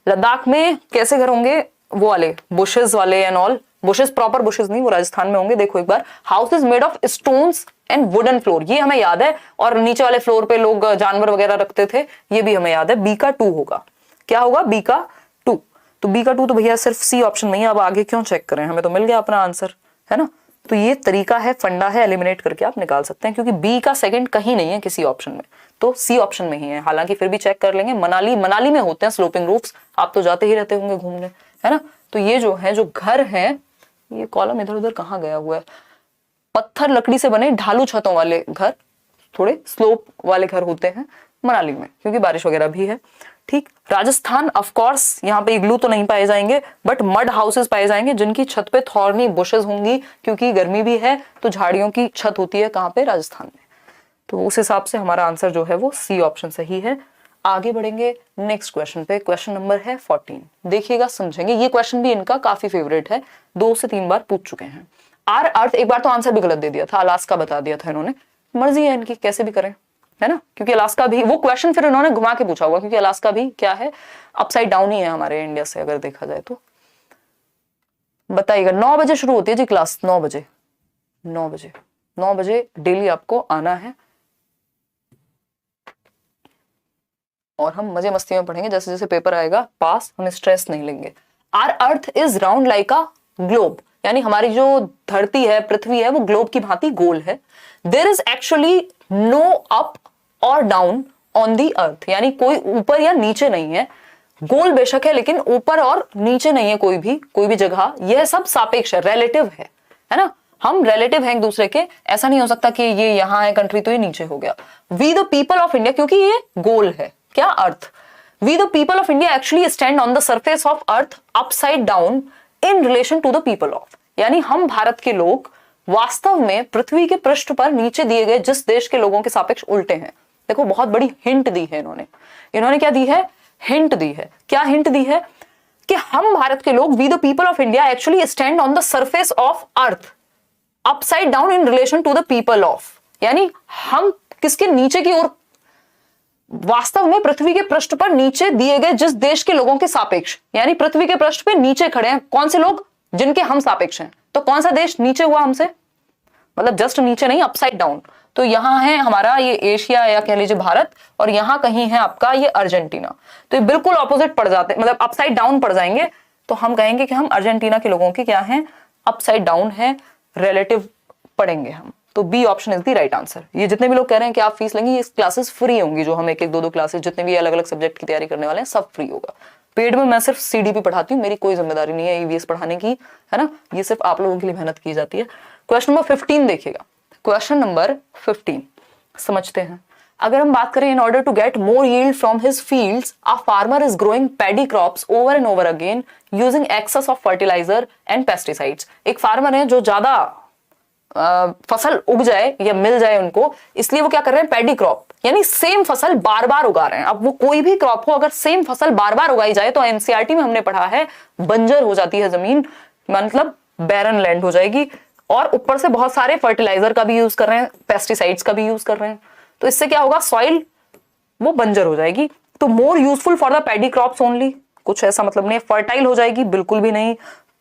लद्दाख में कैसे घर होंगे? वो वाले बुशेस वाले and all, bushes proper bushes नहीं, वो राजस्थान में होंगे। देखो एक बार, house is made of stones and wooden floor, ये हमें याद है। और नीचे वाले फ्लोर पे लोग जानवर वगैरह रखते थे, ये भी हमें याद है। बी का 2 होगा, क्या होगा? बी का 2। तो बी का 2 तो भैया सिर्फ सी ऑप्शन नहीं है, अब आगे क्यों चेक करें, हमें तो मिल गया अपना आंसर, है ना। तो ये तरीका है, फंडा है, एलिमिनेट करके आप निकाल सकते हैं, क्योंकि बी का सेकंड कहीं नहीं है किसी ऑप्शन में, तो सी ऑप्शन में ही है। हालांकि फिर भी चेक कर लेंगे, मनाली में होते हैं स्लोपिंग रूफ्स, आप तो जाते ही रहते होंगे घूमने, है ना। तो ये जो है, जो घर है, ये कॉलम इधर उधर कहाँ गया हुआ है, पत्थर लकड़ी से बने ढालू छतों वाले घर, थोड़े स्लोप वाले घर होते हैं मनाली में, क्योंकि बारिश वगैरह भी है। ठीक, राजस्थान ऑफ कोर्स, यहाँ पे इग्लू तो नहीं पाए जाएंगे, बट मड हाउसेस पाए जाएंगे जिनकी छत पे थॉर्नी बुशेस होंगी, क्योंकि गर्मी भी है तो झाड़ियों की छत होती है कहाँ पे? राजस्थान में। तो उस हिसाब से हमारा आंसर जो है वो सी ऑप्शन सही है। आगे बढ़ेंगे नेक्स्ट क्वेश्चन पे, क्वेश्चन नंबर है 14। देखिएगा, समझेंगे, ये क्वेश्चन भी इनका काफी फेवरेट है, 2 से 3 बार पूछ चुके हैं। आर अर्थ, एक बार तो आंसर भी गलत दे दिया था, अलास्का बता दिया था इन्होंने, मर्जी है इनकी, कैसे भी करें, है ना। क्योंकि अलास्का भी, वो क्वेश्चन फिर इन्होंने घुमा के पूछा होगा, क्योंकि अलास्का भी क्या है, अपसाइड डाउन ही है हमारे इंडिया से अगर देखा जाए तो। बताइएगा, 9 बजे शुरू होती है जी क्लास, 9 बजे डेली आपको आना है, और हम मजे मस्ती में पढ़ेंगे, जैसे जैसे पेपर आएगा पास, हम स्ट्रेस नहीं लेंगे। Our earth is round like a globe, यानी हमारी जो धरती है, पृथ्वी है, वो ग्लोब की भांति गोल है। There is actually no up और डाउन ऑन दी अर्थ, यानी कोई ऊपर या नीचे नहीं है, गोल बेशक है लेकिन ऊपर और नीचे नहीं है कोई भी जगह, यह सब सापेक्ष है, रिलेटिव है ना। हम रिलेटिव हैं एक दूसरे के, ऐसा नहीं हो सकता कि ये यहां है कंट्री तो ये नीचे हो गया। We the people of India, क्योंकि ये गोल है, क्या? Earth. We the people of India actually stand on the surface of earth upside down in relation to the people of, यानी हम भारत के लोग वास्तव में पृथ्वी के पृष्ठ पर नीचे दिए गए जिस देश के लोगों के सापेक्ष उल्टे हैं। देखो, बहुत बड़ी हिंट दी है इन्होंने क्या दी है? हिंट दी है। क्या हिंट दी है? कि हम भारत के लोग, we the people of India actually stand on the surface of earth upside down in relation to the people of, यानी हम किसके नीचे की ओर, वास्तव में पृथ्वी के पृष्ठ पर नीचे दिए गए जिस देश के लोगों के सापेक्ष, यानी पृथ्वी के पृष्ठ पे नीचे खड़े हैं कौन से लोग? जिनके हम सापेक्ष हैं। तो कौन सा देश नीचे हुआ हमसे? मतलब जस्ट नीचे नहीं, अपसाइड डाउन। तो यहां है हमारा ये एशिया या कह लीजिए भारत, और यहां कहीं है आपका ये अर्जेंटीना। तो ये बिल्कुल ऑपोजिट पड़ जाते, मतलब अपसाइड डाउन पड़ जाएंगे। तो हम कहेंगे कि हम अर्जेंटीना के लोगों के क्या हैं, अपसाइड डाउन है, रिलेटिव पढ़ेंगे हम। तो B option is the right answer. ये जितने भी लोग कह रहे हैं कि आप फीस लेंगे, ये क्लासेस फ्री होंगी, जो हम एक एक दो दो क्लासेस जितने भी अलग अलग सब्जेक्ट की तैयारी करने वाले हैं सब फ्री होगा। पेड में मैं सिर्फ सीडीपी पढ़ाती हूँ, मेरी कोई जिम्मेदारी नहीं है ईवीएस पढ़ाने की, है ना, ये सिर्फ आप लोगों के लिए मेहनत की जाती है। क्वेश्चन नंबर 15 देखिएगा, क्वेश्चन नंबर 15 समझते हैं। अगर हम बात करें, in order to get more yield from his fields a farmer is growing paddy crops over and over again using excess of fertiliser and pesticides. एक फार्मर है जो ज्यादा फसल उग जाए या मिल जाए उनको, इसलिए वो क्या कर रहे हैं, पैडी क्रॉप यानी सेम फसल बार बार उगा रहे हैं। अब वो कोई भी क्रॉप हो, अगर सेम फसल बार बार उगाई जाए तो एनसीईआरटी में हमने पढ़ा है बंजर हो जाती है जमीन, मतलब बैरन लैंड हो जाएगी। और ऊपर से बहुत सारे फर्टिलाइजर का भी यूज कर रहे हैं, पेस्टिसाइड्स का भी यूज कर रहे हैं, तो इससे क्या होगा, सॉइल वो बंजर हो जाएगी। तो more useful for the paddy crops only, कुछ ऐसा मतलब नहीं। फर्टाइल हो जाएगी, बिल्कुल भी नहीं।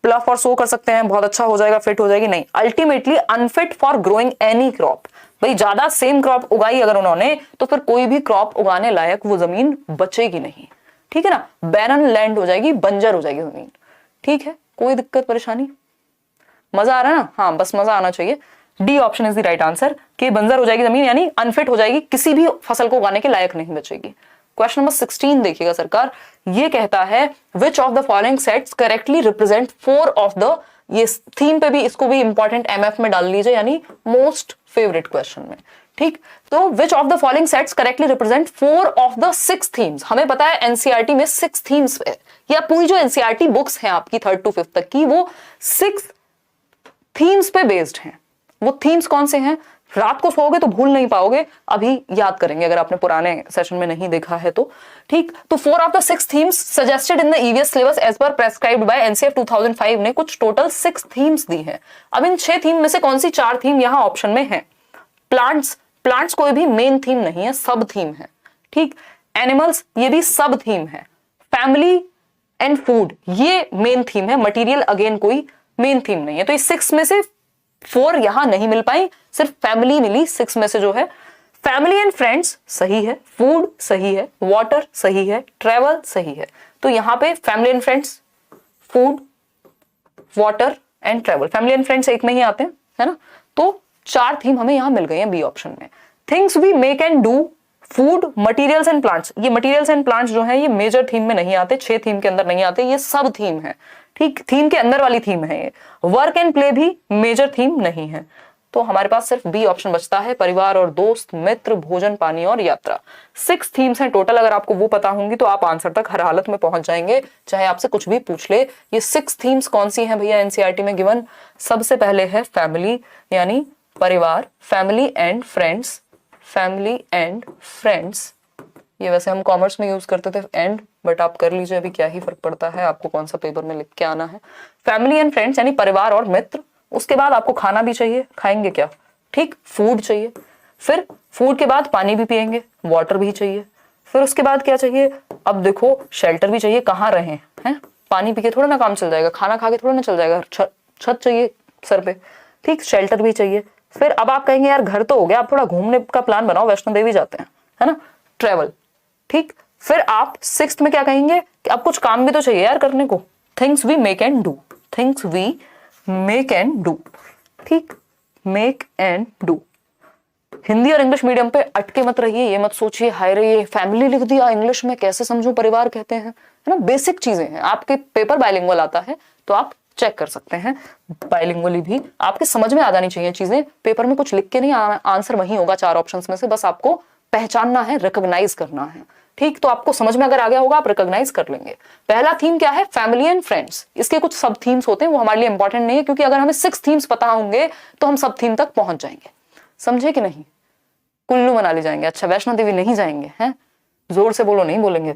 प्लफ और सो कर सकते हैं, बहुत अच्छा हो जाएगा, फिट हो जाएगी, नहीं। Ultimately unfit for growing any crop. भाई ज्यादा सेम क्रॉप उगाई अगर उन्होंने, तो फिर कोई भी क्रॉप उगाने लायक वो जमीन बचेगी नहीं, ठीक है ना, बैरन लैंड हो जाएगी, बंजर हो जाएगी जमीन। ठीक है, कोई दिक्कत परेशानी, मजा आ रहा है ना? हाँ, बस मजा आना चाहिए। D option is the right answer कि बंजर हो जाएगी जमीन, यानी अनफिट हो जाएगी, किसी भी फसल को उगाने के लायक नहीं बचेगी। क्वेश्चन नंबर 16 देखिएगा सरकार, ये कहता है which of the following sets correctly represent 4 of the, ये थीम पे भी, इसको भी इंपॉर्टेंट एमएफ में डाल लीजिए, यानी मोस्ट फेवरेट क्वेश्चन में, ठीक। तो which of the following sets correctly represent 4 of the 6 themes. हमें पता है एनसीईआरटी में 6 थीम्स है, या पूरी जो एनसीईआरटी बुक्स हैं आपकी 3rd to 5th तक की, वो 6 थीम्स पे बेस्ड हैं। वो थीम्स कौन से हैं, रात को सोओगे तो भूल नहीं पाओगे, अभी याद करेंगे अगर आपने पुराने सेशन में नहीं देखा है तो, ठीक। तो 4 of the 6 themes suggested in the EVS syllabus as per prescribed by NCF 2005 ने कुछ टोटल 6 थीम्स दी हैं। अब इन 6 थीम में से कौन सी 4 थीम यहां ऑप्शन में है? प्लांट्स कोई भी मेन थीम नहीं है, सब थीम है, ठीक। एनिमल्स, ये भी सब थीम है। फैमिली एंड फूड, ये मेन थीम है। मटीरियल अगेन कोई मेन थीम नहीं है। तो इस 6 में से 4 यहां नहीं मिल पाई, सिर्फ फैमिली मिली 6 में से जो है। फैमिली एंड फ्रेंड्स सही है, फूड सही है, वाटर सही है, ट्रेवल सही है। तो यहां पे family and friends, food, water and travel, family and friends एक में ही आते हैं, है ना। तो 4 थीम हमें यहां मिल गई हैं बी ऑप्शन में। Things we make and do, food, materials and plants, ये मटीरियल्स एंड प्लांट्स जो है ये मेजर थीम में नहीं आते, 6 थीम के अंदर नहीं आते, ये सब थीम है, ठीक। थीम के अंदर वाली थीम है ये। वर्क एंड प्ले भी मेजर थीम नहीं है। तो हमारे पास सिर्फ बी ऑप्शन बचता है, परिवार और दोस्त, मित्र, भोजन, पानी और यात्रा। 6 थीम्स हैं टोटल, अगर आपको वो पता होंगी तो आप आंसर तक हर हालत में पहुंच जाएंगे, चाहे आपसे कुछ भी पूछ ले। ये 6 थीम्स कौन सी हैं भैया एनसीईआरटी में गिवन? सबसे पहले है फैमिली यानी परिवार, family and friends, family and friends, ये वैसे हम कॉमर्स में यूज करते थे एंड, बट आप कर लीजिए, अभी क्या ही फर्क पड़ता है, आपको कौन सा पेपर में लिख के आना है। फैमिली एंड फ्रेंड्स यानी परिवार और मित्र। उसके बाद आपको खाना भी चाहिए, खाएंगे क्या, ठीक, फूड चाहिए। फिर फूड के बाद पानी भी पिएंगे, वाटर भी चाहिए। फिर उसके बाद क्या चाहिए, अब देखो शेल्टर भी चाहिए, कहाँ रहे हैं, पानी पी के थोड़ा ना काम चल जाएगा, खाना खा के थोड़ा ना चल जाएगा, छत चाहिए सर पे, ठीक, शेल्टर भी चाहिए। फिर अब आप कहेंगे यार घर तो हो गया, आप थोड़ा घूमने का प्लान बनाओ, वैष्णो देवी जाते हैं, है ना, ट्रेवल, ठीक। फिर आप 6th में क्या कहेंगे कि अब कुछ काम भी तो चाहिए यार करने को, things we make and do, things we make and do, ठीक, मेक एंड डू। हिंदी और इंग्लिश मीडियम पे अटके मत रहिए, ये मत सोचिए हाय रे ये फैमिली लिख दिया इंग्लिश में, कैसे समझूं परिवार कहते हैं, है ना। बेसिक चीजें हैं, आपके पेपर बाइलिंगुअल आता है तो आप चेक कर सकते हैं, बाइलिंगुअली भी आपके समझ में आ जानी चाहिए चीजें। पेपर में कुछ लिख के नहीं, आंसर वही होगा 4 ऑप्शंस में से, बस आपको पहचानना है, रिकॉग्नाइज करना है, ठीक। तो आपको समझ में अगर आ गया होगा आप रिकॉग्नाइज कर लेंगे। पहला थीम क्या है, फैमिली एंड फ्रेंड्स। इसके कुछ सब थीम्स होते हैं, वो हमारे लिए इंपॉर्टेंट नहीं है, क्योंकि अगर हमें 6 थीम्स पता होंगे तो हम सब थीम तक पहुंच जाएंगे, समझे कि नहीं। कुल्लू मनाली जाएंगे, अच्छा वैष्णो देवी नहीं जाएंगे, हैं, जोर से बोलो, नहीं बोलेंगे।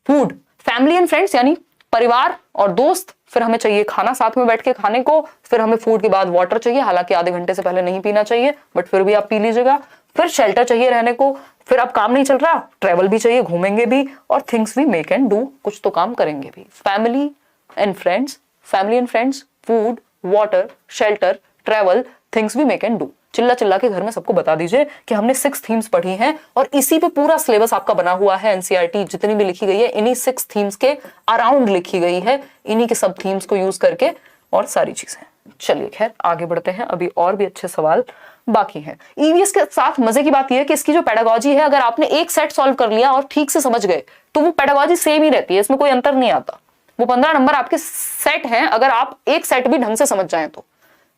फूड, फैमिली एंड फ्रेंड्स यानी परिवार और दोस्त, फिर हमें चाहिए खाना साथ में बैठ के खाने को, फिर हमें फूड के बाद वाटर चाहिए, हालांकि आधे घंटे से पहले नहीं पीना चाहिए, बट फिर भी आप पी लीजिएगा। फिर शेल्टर चाहिए रहने को, फिर अब काम नहीं चल रहा, ट्रेवल भी चाहिए, घूमेंगे भी, और things we make and do, कुछ तो काम करेंगे भी। Family and friends, family and friends, food, water, shelter, travel, things we make and do, चिल्ला चिल्ला के घर में सबको बता दीजिए कि हमने 6 थीम्स पढ़ी हैं और इसी पे पूरा सिलेबस आपका बना हुआ है। एनसीईआरटी जितनी भी लिखी गई है इन्हीं 6 थीम्स के अराउंड लिखी गई है, इन्हीं के सब थीम्स को यूज करके और सारी चीजें। चलिए खैर आगे बढ़ते हैं, अभी और भी अच्छे सवाल बाकी हैं। ईवीएस के साथ मजे की बात यह है कि इसकी जो पेडागोजी है, अगर आपने एक सेट सॉल्व कर लिया और ठीक से समझ गए तो वो पेडागोजी सेम ही रहती है, इसमें कोई अंतर नहीं आता। वो 15 नंबर आपके सेट हैं, अगर आप एक सेट भी ढंग से समझ जाएं तो।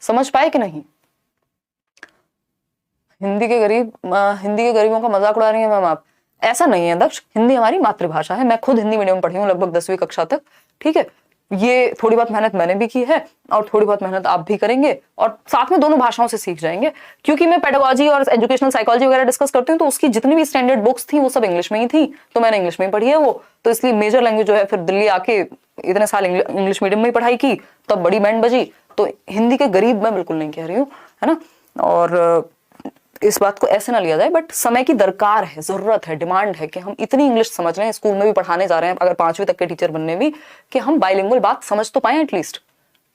समझ पाए कि नहीं? हिंदी के गरीबों का मजाक उड़ा रही है मैम आप। ऐसा नहीं है दक्ष, हिंदी हमारी मातृभाषा है। मैं खुद हिंदी मीडियम में पढ़ी हूँ लगभग 10वीं कक्षा तक, ठीक है। ये थोड़ी बहुत मेहनत मैंने भी की है और थोड़ी बहुत मेहनत आप भी करेंगे और साथ में दोनों भाषाओं से सीख जाएंगे। क्योंकि मैं पेडागोजी और एजुकेशनल साइकोलॉजी वगैरह डिस्कस करती हूँ तो उसकी जितनी भी स्टैंडर्ड बुक्स थी वो सब इंग्लिश में ही थी, तो मैंने इंग्लिश में ही पढ़ी है वो। तो इसलिए मेजर लैंग्वेज जो है, फिर दिल्ली आके इतने साल इंग्लिश मीडियम में ही पढ़ाई की, तब बड़ी बैंड बजी। तो हिंदी के गरीब मैं बिल्कुल नहीं कह रही हूँ, है ना। और इस बात को ऐसे ना लिया जाए, बट समय की दरकार है, जरूरत है, डिमांड है कि हम इतनी इंग्लिश समझ रहे हैं, स्कूल में भी पढ़ाने जा रहे हैं अगर 5वीं तक के टीचर बनने भी, कि हम बाइलिंगुअल बात समझ तो पाए एटलीस्ट,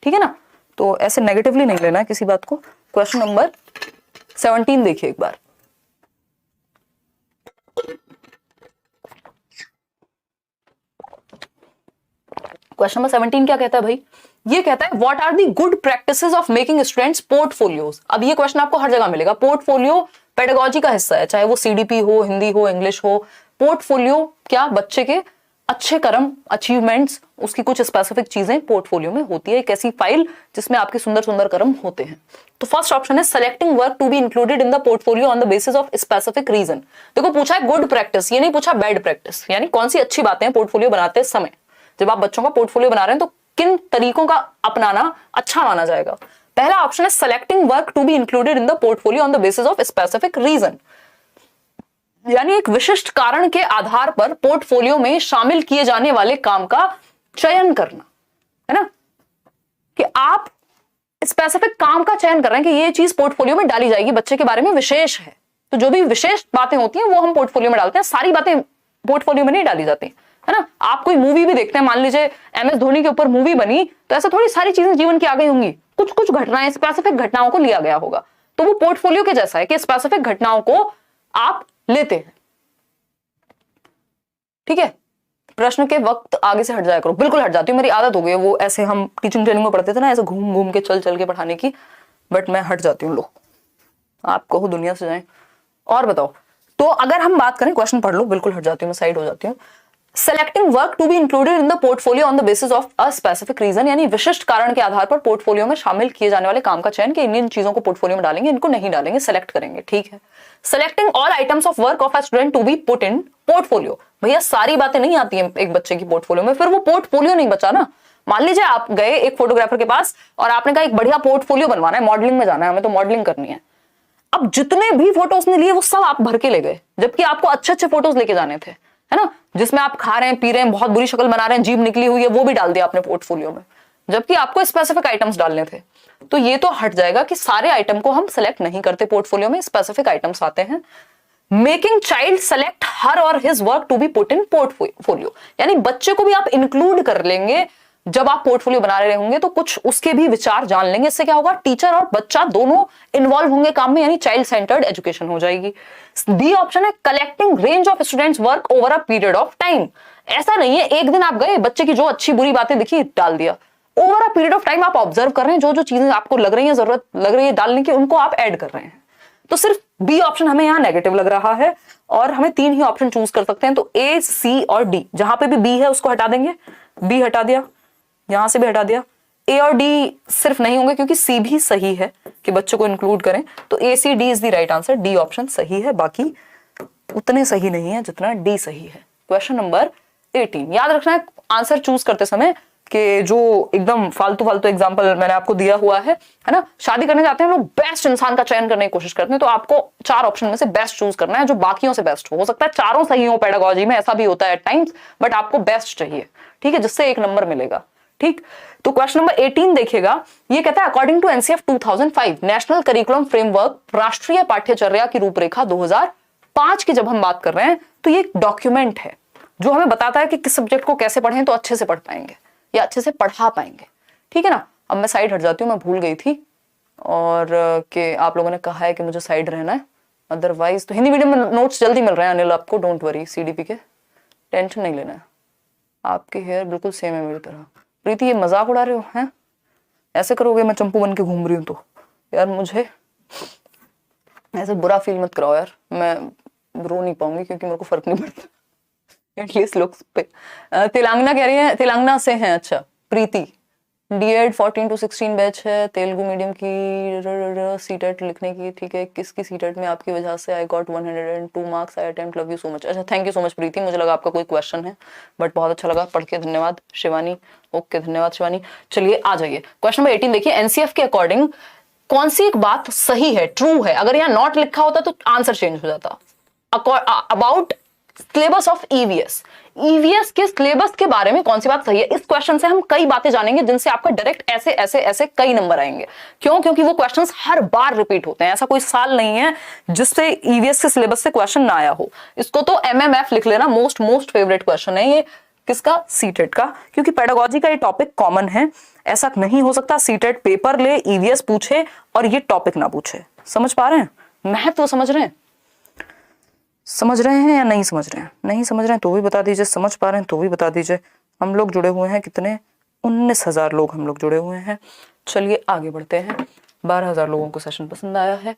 ठीक है ना। तो ऐसे नेगेटिवली नहीं लेना है किसी बात को। क्वेश्चन नंबर 17 देखिए एक बार। क्वेश्चन नंबर 17 क्या कहता है भाई? ये कहता है what are the good practices of making students portfolios. अब ये क्वेश्चन आपको हर जगह मिलेगा। पोर्टफोलियो पेडागोजी का हिस्सा है, चाहे वो सीडीपी हो, हिंदी हो, इंग्लिश हो। पोर्टफोलियो क्या? बच्चे के अच्छे कर्म, अचीवमेंट्स, उसकी कुछ स्पेसिफिक चीजें पोर्टफोलियो में होती है, एक ऐसी फाइल जिसमें आपके सुंदर सुंदर कर्म होते हैं। तो फर्स्ट ऑप्शन है selecting work to be included in the portfolio on the basis of specific reason. देखो पूछा है गुड प्रैक्टिस, ये नहीं पूछा बैड प्रैक्टिस, यानी कौन सी अच्छी बातें हैं पोर्टफोलियो बनाते समय। जब आप बच्चों का पोर्टफोलियो बना रहे हैं तो किन तरीकों का अपनाना अच्छा माना जाएगा। पहला ऑप्शन है selecting work to be included in the portfolio on the basis of specific reason, यानी एक विशिष्ट कारण के आधार पर पोर्टफोलियो में शामिल किए जाने वाले काम का चयन करना, है ना। कि आप स्पेसिफिक काम का चयन कर रहे हैं कि ये चीज पोर्टफोलियो में डाली जाएगी, बच्चे के बारे में विशेष है, तो जो भी विशेष बातें होती हैं वो हम पोर्टफोलियो में डालते हैं, सारी बातें पोर्टफोलियो में नहीं डाली जाती, है ना। आप कोई मूवी भी देखते हैं, मान लीजिए MS धोनी के ऊपर मूवी बनी, तो ऐसा थोड़ी सारी चीजें जीवन की आ गई होंगी, कुछ कुछ घटनाएं, स्पेसिफिक घटनाओं को लिया गया होगा। तो वो पोर्टफोलियो के जैसा है कि स्पेसिफिक घटनाओं को आप लेते हैं, ठीक है। प्रश्न के वक्त आगे से हट जाया करो। बिल्कुल हट जाती हूँ, मेरी आदत हो गई है वो, ऐसे हम टीचिंग ट्रेनिंग में पढ़ते थे ना, ऐसे घूम घूम के चल चल के पढ़ाने की, बट मैं हट जाती हूँ। लो आप कहो दुनिया से जाएं। और बताओ, तो अगर हम बात करें, क्वेश्चन पढ़ लो, बिल्कुल हट जाती हूँ, मैं साइड हो जाती हूँ। Selecting work to be included in the portfolio on the basis of a specific reason, यानी विशिष्ट कारण के आधार पर पोर्टफोलियो में शामिल किए जाने वाले काम का चयन, कि इन चीजों को पोर्टफोलियो में डालेंगे, इनको नहीं डालेंगे, सेलेक्ट करेंगे, ठीक है। Selecting all items of work of a student to be put in portfolio, भैया सारी बातें नहीं आती हैं एक बच्चे की पोर्टफोलियो में, फिर वो पोर्टफोलियो नहीं बचा ना। मान लीजिए आप गए एक फोटोग्राफर के पास और आपने कहा एक बढ़िया पोर्टफोलियो बनवाना है, मॉडलिंग में जाना है, हमें तो मॉडलिंग करनी है। अब जितने भी फोटोज ने लिए वो सब आप भर के ले गए, जबकि आपको अच्छे अच्छे फोटोज लेके जाने थे, है ना, जिसमें आप खा रहे हैं, पी रहे हैं, बहुत बुरी शक्ल बना रहे हैं, जीभ निकली हुई है, वो भी डाल दिया आपने पोर्टफोलियो में, जबकि आपको स्पेसिफिक आइटम्स डालने थे। तो ये तो हट जाएगा कि सारे आइटम को हम सेलेक्ट नहीं करते पोर्टफोलियो में, स्पेसिफिक आइटम्स आते हैं। मेकिंग चाइल्ड सेलेक्ट हर और his work to be put in portfolio, यानी बच्चे को भी आप इंक्लूड कर लेंगे जब आप पोर्टफोलियो बना रहे होंगे, तो कुछ उसके भी विचार जान लेंगे। इससे क्या होगा, टीचर और बच्चा दोनों इन्वॉल्व होंगे काम में, यानी चाइल्ड सेंटर्ड एजुकेशन हो जाएगी। डी ऑप्शन है collecting range of students work over a period of time. ऐसा नहीं है एक दिन आप गए, बच्चे की जो अच्छी बुरी बातें दिखी डाल दिया, over a period of time आप ऑब्जर्व कर रहे हैं, जो जो चीजें आपको लग रही है, जरूरत लग रही है डालने की, उनको आप ऐड कर रहे हैं। तो सिर्फ बी ऑप्शन हमें यहाँ नेगेटिव लग रहा है और हमें 3 ही ऑप्शन चूज कर सकते हैं, तो A, C और D। जहां पे भी B है उसको हटा देंगे, B हटा दिया, यहां से भी हटा दिया, A और D सिर्फ नहीं होंगे क्योंकि C भी सही है कि बच्चों को इंक्लूड करें, तो A, C, D is the right answer. D option सही है, बाकी उतने सही नहीं है जितना D सही है। क्वेश्चन नंबर 18, याद रखना है आंसर चूज करते समय कि जो एकदम फालतू फालतू एग्जांपल मैंने आपको दिया हुआ है ना, शादी करने जाते हैं लोग, बेस्ट इंसान का चयन करने की कोशिश करते हैं, तो आपको 4 ऑप्शन में से बेस्ट चूज करना है जो बाकियों से बेस्ट हो सकता है चारों सही हो, पेडागोजी में ऐसा भी होता है एट टाइम्स, बट आपको बेस्ट चाहिए, ठीक है, जिससे 1 नंबर मिलेगा, ठीक। तो क्वेश्चन नंबर 18 देखिएगा, ये कहता है according to NCF 2005 national curriculum framework, राष्ट्रीय पाठ्यचर्या की रूपरेखा 2005 की जब हम बात कर रहे हैं, तो ये एक डॉक्यूमेंट है जो हमें बताता है कि किस सब्जेक्ट को कैसे पढ़ें तो अच्छे से पढ़ पाएंगे या अच्छे से पढ़ा पाएंगे, ठीक है ना। अब मैं साइड हट जाती हूँ, मैं भूल गई थी और कि आप लोगों ने कहा है कि मुझे साइड रहना है, अदरवाइज तो हिंदी मीडियम में नोट्स जल्दी मिल रहे हैं अनिल आपको, डोंट वरी, सीडीपी के टेंशन नहीं लेना है। आपके हेयर बिल्कुल सेम है मेरी तरह। प्रीति ये मजाक उड़ा रहे हो हैं? ऐसे करोगे मैं चंपू बन के घूम रही हूँ तो यार मुझे ऐसे बुरा फील मत कराओ यार, मैं रो नहीं पाऊंगी क्योंकि मेरे को फर्क नहीं पड़ता एटलीस्ट लुक्स पे। तेलंगाना कह रही है, तेलंगाना से हैं। अच्छा प्रीति, D.Ed 14 to 16 बैच है, तेलुगु मीडियम की सीटेट लिखने की, ठीक है। किसकी सीटेट में आपकी वजह से I got 102 marks, I attempt, love you so much. अच्छा थैंक यू सो मच प्रीति, मुझे लगा आपका कोई क्वेश्चन है बट बहुत अच्छा लगा पढ़ के, धन्यवाद। शिवानी, ओके धन्यवाद शिवानी। चलिए आ जाइए क्वेश्चन नंबर 18 देखिए, एनसीएफ के अकॉर्डिंग कौन सी एक बात सही है, ट्रू है? अगर यहाँ नॉट लिखा होता तो आंसर चेंज हो जाता। About syllabus of EVS, EVS के सिलेबस के बारे में कौन सी बात सही है? इस क्वेश्चन से हम कई बातें जानेंगे जिनसे आपका डायरेक्ट ऐसे ऐसे ऐसे कई नंबर आएंगे। क्यों? क्योंकि वो क्वेश्चंस हर बार रिपीट होते हैं, ऐसा कोई साल नहीं है जिससे ईवीएस के सिलेबस से क्वेश्चन ना आया हो। इसको तो एमएमएफ लिख लेना, मोस्ट फेवरेट क्वेश्चन है ये। किसका? सीटेट का, क्योंकि पेडागोजी का ये टॉपिक कॉमन है। ऐसा नहीं हो सकता सीटेट पेपर ले, ईवीएस पूछे और ये टॉपिक ना पूछे। समझ पा रहे हैं? महत्व समझ रहे हैं? समझ रहे हैं या नहीं समझ रहे हैं? नहीं समझ रहे हैं तो भी बता दीजिए, समझ पा रहे हैं तो भी बता दीजिए। हम लोग जुड़े हुए हैं कितने? 19,000 लोग हम लोग जुड़े हुए हैं। चलिए आगे बढ़ते हैं। 12,000 लोगों को सेशन पसंद आया है।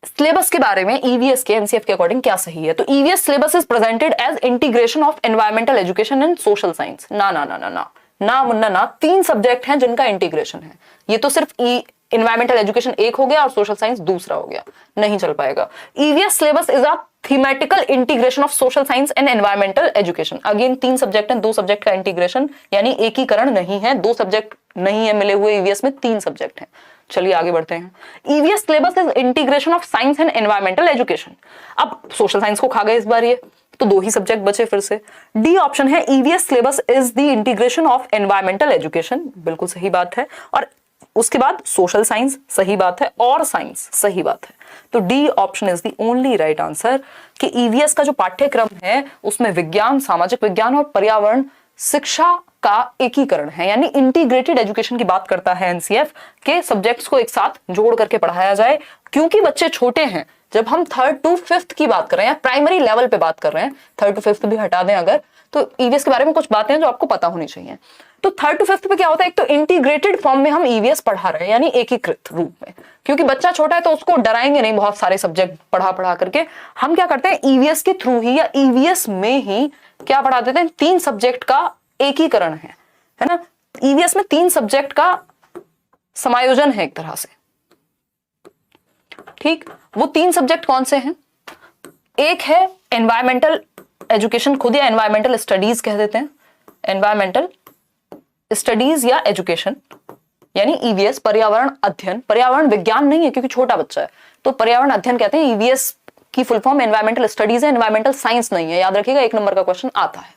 सिलेबस के बारे में ईवीएस के एनसीएफ के अकॉर्डिंग क्या सही है? तो EVS syllabus is presented as integration of environmental education and social science. ना ना ना ना ना ना मुन्ना ना, 3 सब्जेक्ट हैं जिनका इंटीग्रेशन है। ये तो सिर्फ एनवायरमेंटल एजुकेशन एक हो गया और सोशल साइंस दूसरा हो गया, नहीं चल पाएगा। EVS syllabus is a thematical integration of social science and environmental education. Again 3 subject हैं, 2 सब्जेक्ट का इंटीग्रेशन यानी एकीकरण नहीं है। 2 सब्जेक्ट नहीं है मिले हुए ईवीएस में, 3 सब्जेक्ट हैं। चलिए आगे बढ़ते हैं। EVS syllabus is integration of science and environmental education. अब सोशल साइंस को खा गए इस बार ये, तो 2 ही सब्जेक्ट बचे फिर से। डी ऑप्शन है, EVS syllabus is the integration of environmental education, बिल्कुल सही बात है। और उसके बाद सोशल साइंस सही बात है और साइंस सही बात है। तो D option is the only right answer कि ईवीएस का जो पाठ्यक्रम है उसमें विज्ञान, सामाजिक विज्ञान और पर्यावरण शिक्षा का एकीकरण है, यानी इंटीग्रेटेड एजुकेशन की बात करता है एनसीएफ के सब्जेक्ट्स को एक साथ जोड़ करके पढ़ाया जाए। क्योंकि बच्चे छोटे हैं, जब हम 3rd to 5th की बात कर रहे हैं, प्राइमरी लेवल पे बात कर रहे हैं, 3rd to 5th भी हटा दें अगर, तो ईवीएस के बारे में कुछ बातें हैं जो आपको पता होनी चाहिए। तो 3rd to 5th पे क्या होता है? एक तो इंटीग्रेटेड फॉर्म में हम ईवीएस पढ़ा रहे हैं, यानी एकीकृत रूप में। क्योंकि बच्चा छोटा है तो उसको डराएंगे नहीं बहुत सारे सब्जेक्ट पढ़ा करके। हम क्या करते हैं, ईवीएस के थ्रू ही या ईवीएस में ही क्या पढ़ा देते हैं? 3 सब्जेक्ट का एकीकरण है ना। ईवीएस में 3 सब्जेक्ट का समायोजन है एक तरह से, ठीक। वो 3 सब्जेक्ट कौन से हैं? एक है एनवायरमेंटल एजुकेशन खुद, या एनवायरमेंटल स्टडीज कह देते हैं, एनवायरमेंटल स्टडीज या एजुकेशन, यानी ईवीएस पर्यावरण अध्ययन। पर्यावरण विज्ञान नहीं है क्योंकि छोटा बच्चा है, तो पर्यावरण अध्ययन कहते हैं। ईवीएस की फुल फॉर्म एनवायरमेंटल स्टडीज है, एनवायरमेंटल साइंस नहीं है, याद रखिएगा, 1 नंबर का क्वेश्चन आता है,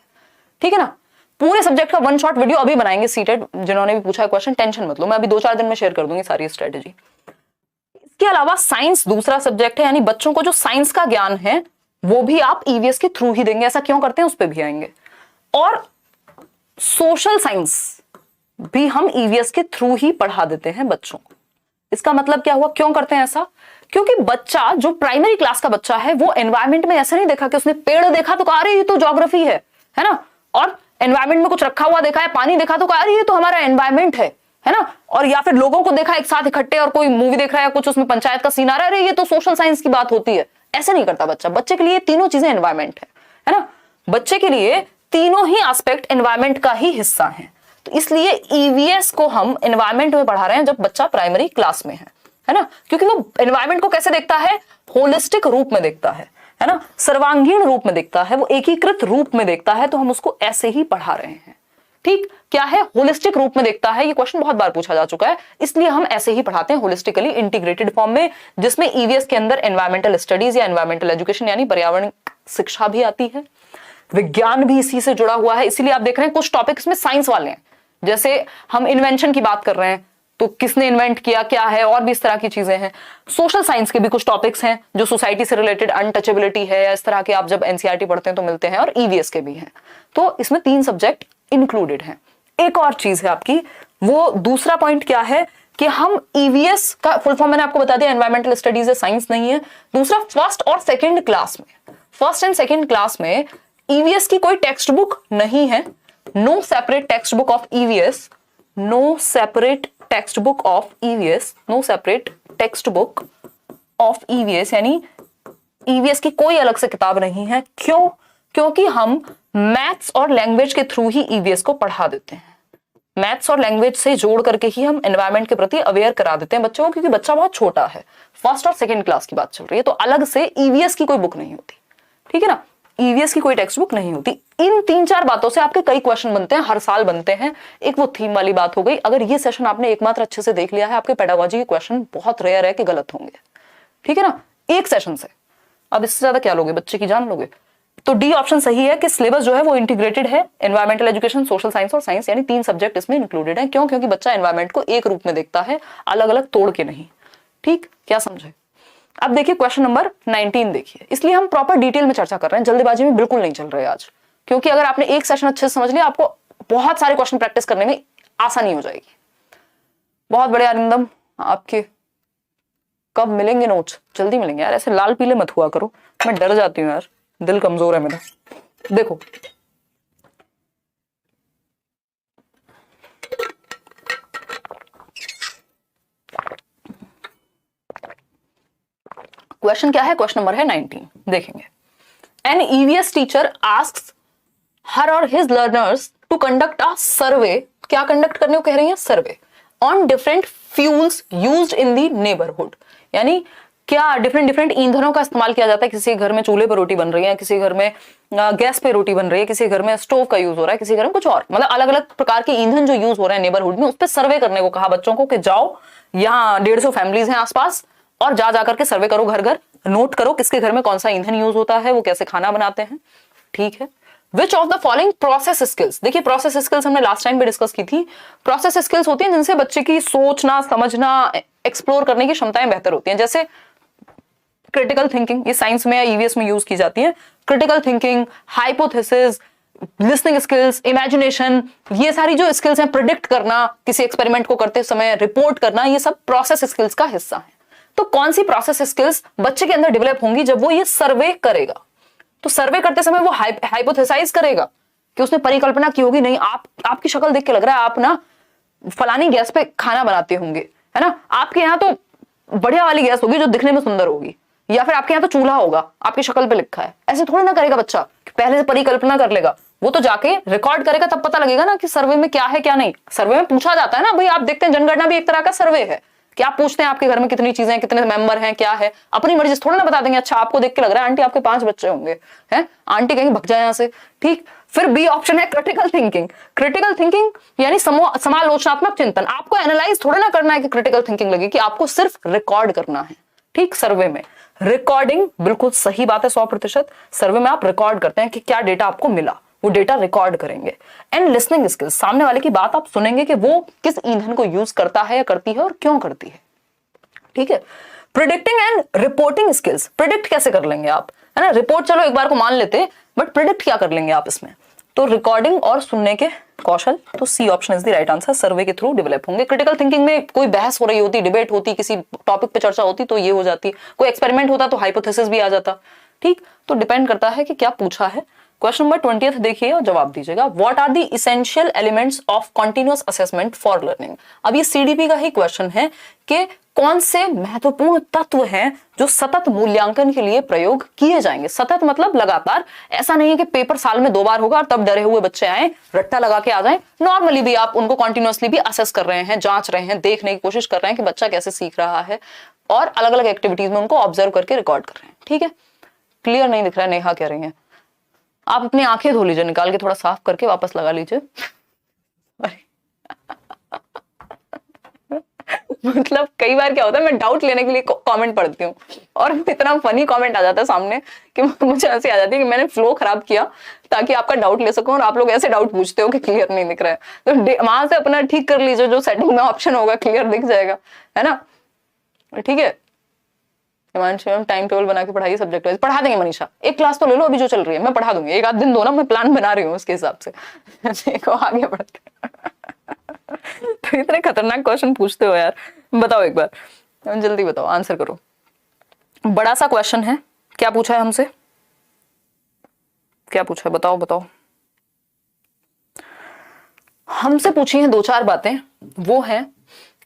ठीक है ना। पूरे सब्जेक्ट का 1 शॉट वीडियो अभी बनाएंगे सीटेट, जिन्होंने भी पूछा है क्वेश्चन, टेंशन मत लो, मैं अभी 2-4 दिन में शेयर कर दूंगी सारी स्ट्रेटेजी। इसके अलावा साइंस दूसरा सब्जेक्ट है, यानी बच्चों को जो साइंस का ज्ञान है वो भी आप ईवीएस के थ्रू ही देंगे। ऐसा क्यों करते हैं उस पर भी आएंगे। और सोशल साइंस भी हम ईवीएस के थ्रू ही पढ़ा देते हैं बच्चों को। इसका मतलब क्या हुआ? क्यों करते हैं ऐसा? क्योंकि बच्चा जो प्राइमरी क्लास का बच्चा है वो एनवायरमेंट में ऐसा नहीं देखा कि उसने पेड़ देखा तो कहा अरे ये तो ज्योग्राफी है ना, और एनवायरमेंट में कुछ रखा हुआ देखा है, पानी देखा तो कहा अरे ये तो हमारा एनवायरमेंट है ना, और या फिर लोगों को देखा एक साथ इकट्ठे और कोई मूवी देख रहा है, कुछ उसमें पंचायत का सीन आ रहा है, अरे ये तो सोशल साइंस की बात होती है। ऐसे नहीं करता बच्चा। बच्चे के लिए तीनों चीजें एनवायरमेंट है ना। बच्चे के लिए तीनों ही एस्पेक्ट एनवायरमेंट का ही हिस्सा है। तो इसलिए ईवीएस को हम एनवायरमेंट में पढ़ा रहे हैं जब बच्चा प्राइमरी क्लास में है ना, क्योंकि वो एनवायरमेंट को कैसे देखता है? होलिस्टिक रूप में देखता है ना, सर्वांगीण रूप में देखता है, वो एकीकृत रूप में देखता है, तो हम उसको ऐसे ही पढ़ा रहे हैं, ठीक। क्या है? होलिस्टिक रूप में देखता है। ये क्वेश्चन बहुत बार पूछा जा चुका है, इसलिए हम ऐसे ही पढ़ाते हैं, होलिस्टिकली इंटीग्रेटेड फॉर्म में, जिसमें ईवीएस के अंदर एनवायरमेंटल स्टडीज या एनवायरमेंटल एजुकेशन यानी पर्यावरण शिक्षा भी आती है, विज्ञान भी इसी से जुड़ा हुआ है। इसीलिए आप देख रहे हैं कुछ टॉपिक्स में साइंस वाले हैं, जैसे हम इन्वेंशन की बात कर रहे हैं तो किसने इन्वेंट किया, क्या है, और भी इस तरह की चीजें हैं। सोशल साइंस के भी कुछ टॉपिक्स हैं जो सोसाइटी से रिलेटेड, अनटचेबिलिटी है, इस तरह के आप जब एनसीईआरटी पढ़ते हैं तो मिलते हैं, और ईवीएस के भी हैं। तो इसमें 3 सब्जेक्ट इंक्लूडेड हैं। एक और चीज है आपकी, वो दूसरा पॉइंट क्या है कि हम ईवीएस का फुल फॉर्म मैंने आपको बता दिया, एनवायरमेंटल स्टडीज है, साइंस नहीं है। दूसरा, फर्स्ट और सेकंड क्लास में, फर्स्ट एंड सेकंड क्लास में ईवीएस की कोई टेक्स्ट बुक नहीं है। No separate text book of EVS, no separate text book of EVS, no separate text book of EVS, यानी ईवीएस की कोई अलग से किताब नहीं है। क्यों? क्योंकि हम मैथ्स और लैंग्वेज के थ्रू ही ईवीएस को पढ़ा देते हैं। मैथ्स और लैंग्वेज से जोड़ करके ही हम एनवायरमेंट के प्रति अवेयर करा देते हैं बच्चों को, क्योंकि बच्चा बहुत छोटा है, फर्स्ट और सेकंड क्लास की बात चल रही है, तो अलग से ईवीएस की कोई बुक नहीं होती, ठीक है ना, ईवीएस की कोई टेक्स्ट बुक नहीं होती। इन 3-4 बातों से आपके कई क्वेश्चन बनते हैं, हर साल बनते हैं। एक वो थीम वाली बात हो गई। अगर ये सेशन आपने एकमात्र अच्छे से देख लिया है, आपके पेडागोजी के क्वेश्चन बहुत रेयर है कि गलत होंगे, ठीक है ना, एक सेशन से। अब इससे ज्यादा क्या लोगे, बच्चे की जान लोगे? तो डी ऑप्शन सही है कि सिलेबस जो है वो इंटीग्रेटेड है, एनवायरमेंटल एजुकेशन, सोशल साइंस और साइंस, यानी 3 सब्जेक्ट इसमें इंक्लूडेड है। क्यों? क्योंकि बच्चा एनवायरमेंट को एक रूप में देखता है, अलग अलग तोड़ के नहीं। ठीक, क्या समझे? अब देखिए क्वेश्चन नंबर 19 देखिए, इसलिए हम प्रॉपर डिटेल में चर्चा कर रहे हैं, जल्दबाजी में बिल्कुल नहीं चल रहे आज, क्योंकि अगर आपने एक सेशन अच्छे से समझ लिया, आपको बहुत सारे क्वेश्चन प्रैक्टिस करने में आसानी हो जाएगी। बहुत बड़े अरिंदम, आपके कब मिलेंगे नोट्स? जल्दी मिलेंगे यार, ऐसे लाल पीले मत हुआ करो, मैं डर जाती हूँ यार, दिल कमजोर है मेरा। देखो क्वेश्चन क्या है, क्वेश्चन नंबर है 19, देखेंगे। An EVS teacher asks her और his learners to conduct a survey, क्या कंडक्ट करने को कह रही है? Survey on different fuels used in the neighbourhood, यानी क्या डिफरेंट ईंधनों का इस्तेमाल किया जाता है। किसी घर में चूल्हे पर रोटी बन रही है, किसी घर में गैस पे रोटी बन रही है, किसी घर में स्टोव का यूज हो रहा है, किसी घर में कुछ और, मतलब अलग अलग प्रकार के ईंधन जो यूज हो रहे हैं नेबरहुड में, उस पर सर्वे करने को कहा बच्चों को कि जाओ, यहाँ 150 फैमिलीज हैं आसपास, और जा जाकर के सर्वे करो, घर घर नोट करो किसके घर में कौन सा ईंधन यूज होता है, वो कैसे खाना बनाते हैं। ठीक है। Which of the following process skills, देखिए प्रोसेस स्किल्स हमने लास्ट टाइम भी डिस्कस की थी। प्रोसेस स्किल्स होती हैं जिनसे बच्चे की सोचना, समझना, एक्सप्लोर करने की क्षमताएं बेहतर होती हैं। जैसे क्रिटिकल थिंकिंग, ये साइंस में या ईवीएस में यूज की जाती है। Critical thinking, hypothesis, listening skills, imagination, ये सारी जो स्किल्स हैं, प्रिडिक्ट करना, किसी एक्सपेरिमेंट को करते समय रिपोर्ट करना, ये सब प्रोसेस स्किल्स का हिस्सा है। तो कौन सी प्रोसेस स्किल्स बच्चे के अंदर डेवलप होंगी जब वो ये सर्वे करेगा? तो सर्वे करते समय वो हाइपोथेसाइज करेगा कि उसने परिकल्पना की होगी, नहीं आपकी शक्ल देख के लग रहा है आप ना फलानी गैस पे खाना बनाते होंगे, है ना, आपके यहाँ तो बढ़िया वाली गैस होगी जो दिखने में सुंदर होगी, या फिर आपके यहाँ तो चूल्हा होगा, आपकी शक्ल पे लिखा है। ऐसे थोड़ा ना करेगा बच्चा, पहले से परिकल्पना कर लेगा, वो तो जाके रिकॉर्ड करेगा, तब पता लगेगा ना कि सर्वे में क्या है क्या नहीं। सर्वे में पूछा जाता है ना भाई, आप देखते हैं जनगणना भी एक तरह का सर्वे है कि आप पूछते हैं आपके घर में कितनी चीजें हैं, कितने मेंबर हैं, क्या है, अपनी मर्जी से थोड़ा ना बता देंगे। अच्छा आपको देख के लग रहा है आंटी आपके 5 बच्चे होंगे, हैं, आंटी कहीं भग जाए यहाँ से। ठीक। फिर बी ऑप्शन है क्रिटिकल थिंकिंग। क्रिटिकल थिंकिंग यानी समालोचनात्मक चिंतन। आपको एनालाइज थोड़ा ना करना है कि क्रिटिकल थिंकिंग लगे, कि आपको सिर्फ रिकॉर्ड करना है। ठीक। सर्वे में रिकॉर्डिंग, बिल्कुल सही बात है, 100%। सर्वे में आप रिकॉर्ड करते हैं कि क्या डेटा आपको मिला, वो डेटा रिकॉर्ड करेंगे। एंड लिसनिंग स्किल्स, सामने वाले की बात आप सुनेंगे कि वो किस ईंधन को यूज करता है या करती है और क्यों करती है। ठीक है। Predicting and reporting skills, predict कैसे कर लेंगे आप, है ना, रिपोर्ट चलो एक बार को मान लेते, बट प्रिडिक्ट क्या कर लेंगे आप इसमें? तो रिकॉर्डिंग और सुनने के कौशल, तो C option is the right answer, survey के थ्रू डेवलप होंगे। क्रिटिकल थिंकिंग में कोई बहस हो रही होती, डिबेट होती, किसी टॉपिक पे चर्चा होती तो ये हो जाती, कोई एक्सपेरिमेंट होता तो हाइपोथेसिस भी आ जाता। ठीक। तो डिपेंड करता है कि क्या पूछा है। क्वेश्चन नंबर 20 देखिए और जवाब दीजिएगा। What are the essential elements of continuous assessment for learning. अब ये सीडीपी का ही क्वेश्चन है कि कौन से महत्वपूर्ण तत्व हैं जो सतत मूल्यांकन के लिए प्रयोग किए जाएंगे। सतत मतलब लगातार, ऐसा नहीं है कि पेपर साल में 2 बार होगा और तब डरे हुए बच्चे आए रट्टा लगा के आ जाएं। नॉर्मली भी आप उनको कॉन्टिन्यूअसली भी असेस कर रहे हैं, जांच रहे हैं, देखने की कोशिश कर रहे हैं कि बच्चा कैसे सीख रहा है, और अलग अलग एक्टिविटीज में उनको ऑब्जर्व करके रिकॉर्ड कर रहे हैं। ठीक है। क्लियर नहीं दिख रहा है, नेहा कह रही है। आप अपनी आंखें धो लीजिए, निकाल के थोड़ा साफ करके वापस लगा लीजिए। मतलब कई बार क्या होता है, मैं डाउट लेने के लिए कमेंट पढ़ती हूँ और इतना फनी कमेंट आ जाता है सामने कि मुझे ऐसे आ जाती है कि मैंने फ्लो खराब किया ताकि आपका डाउट ले सकूं, और आप लोग ऐसे डाउट पूछते हो कि क्लियर नहीं दिख रहा है। तो वहां से अपना ठीक कर लीजिए, जो सेटिंग में ऑप्शन होगा क्लियर दिख जाएगा, है ना। ठीक है। टाइम टेबल बना के पढ़ाइए, सब्जेक्ट वाइज पढ़ा देंगे। मनीषा एक क्लास तो ले लो अभी जो चल रही है, मैं पढ़ा दूंगी, एक आध दिन दो ना, मैं प्लान बना रही हूँ उसके हिसाब से। देखो आगे बढ़ते तो इतने खतरनाक क्वेश्चन पूछते हो यार। बताओ एक बार, जल्दी बताओ, आंसर करो। बड़ा सा क्वेश्चन है, क्या पूछा है हमसे, क्या पूछा है, बताओ बताओ। हमसे पूछी हैं दो चार बातें, वो है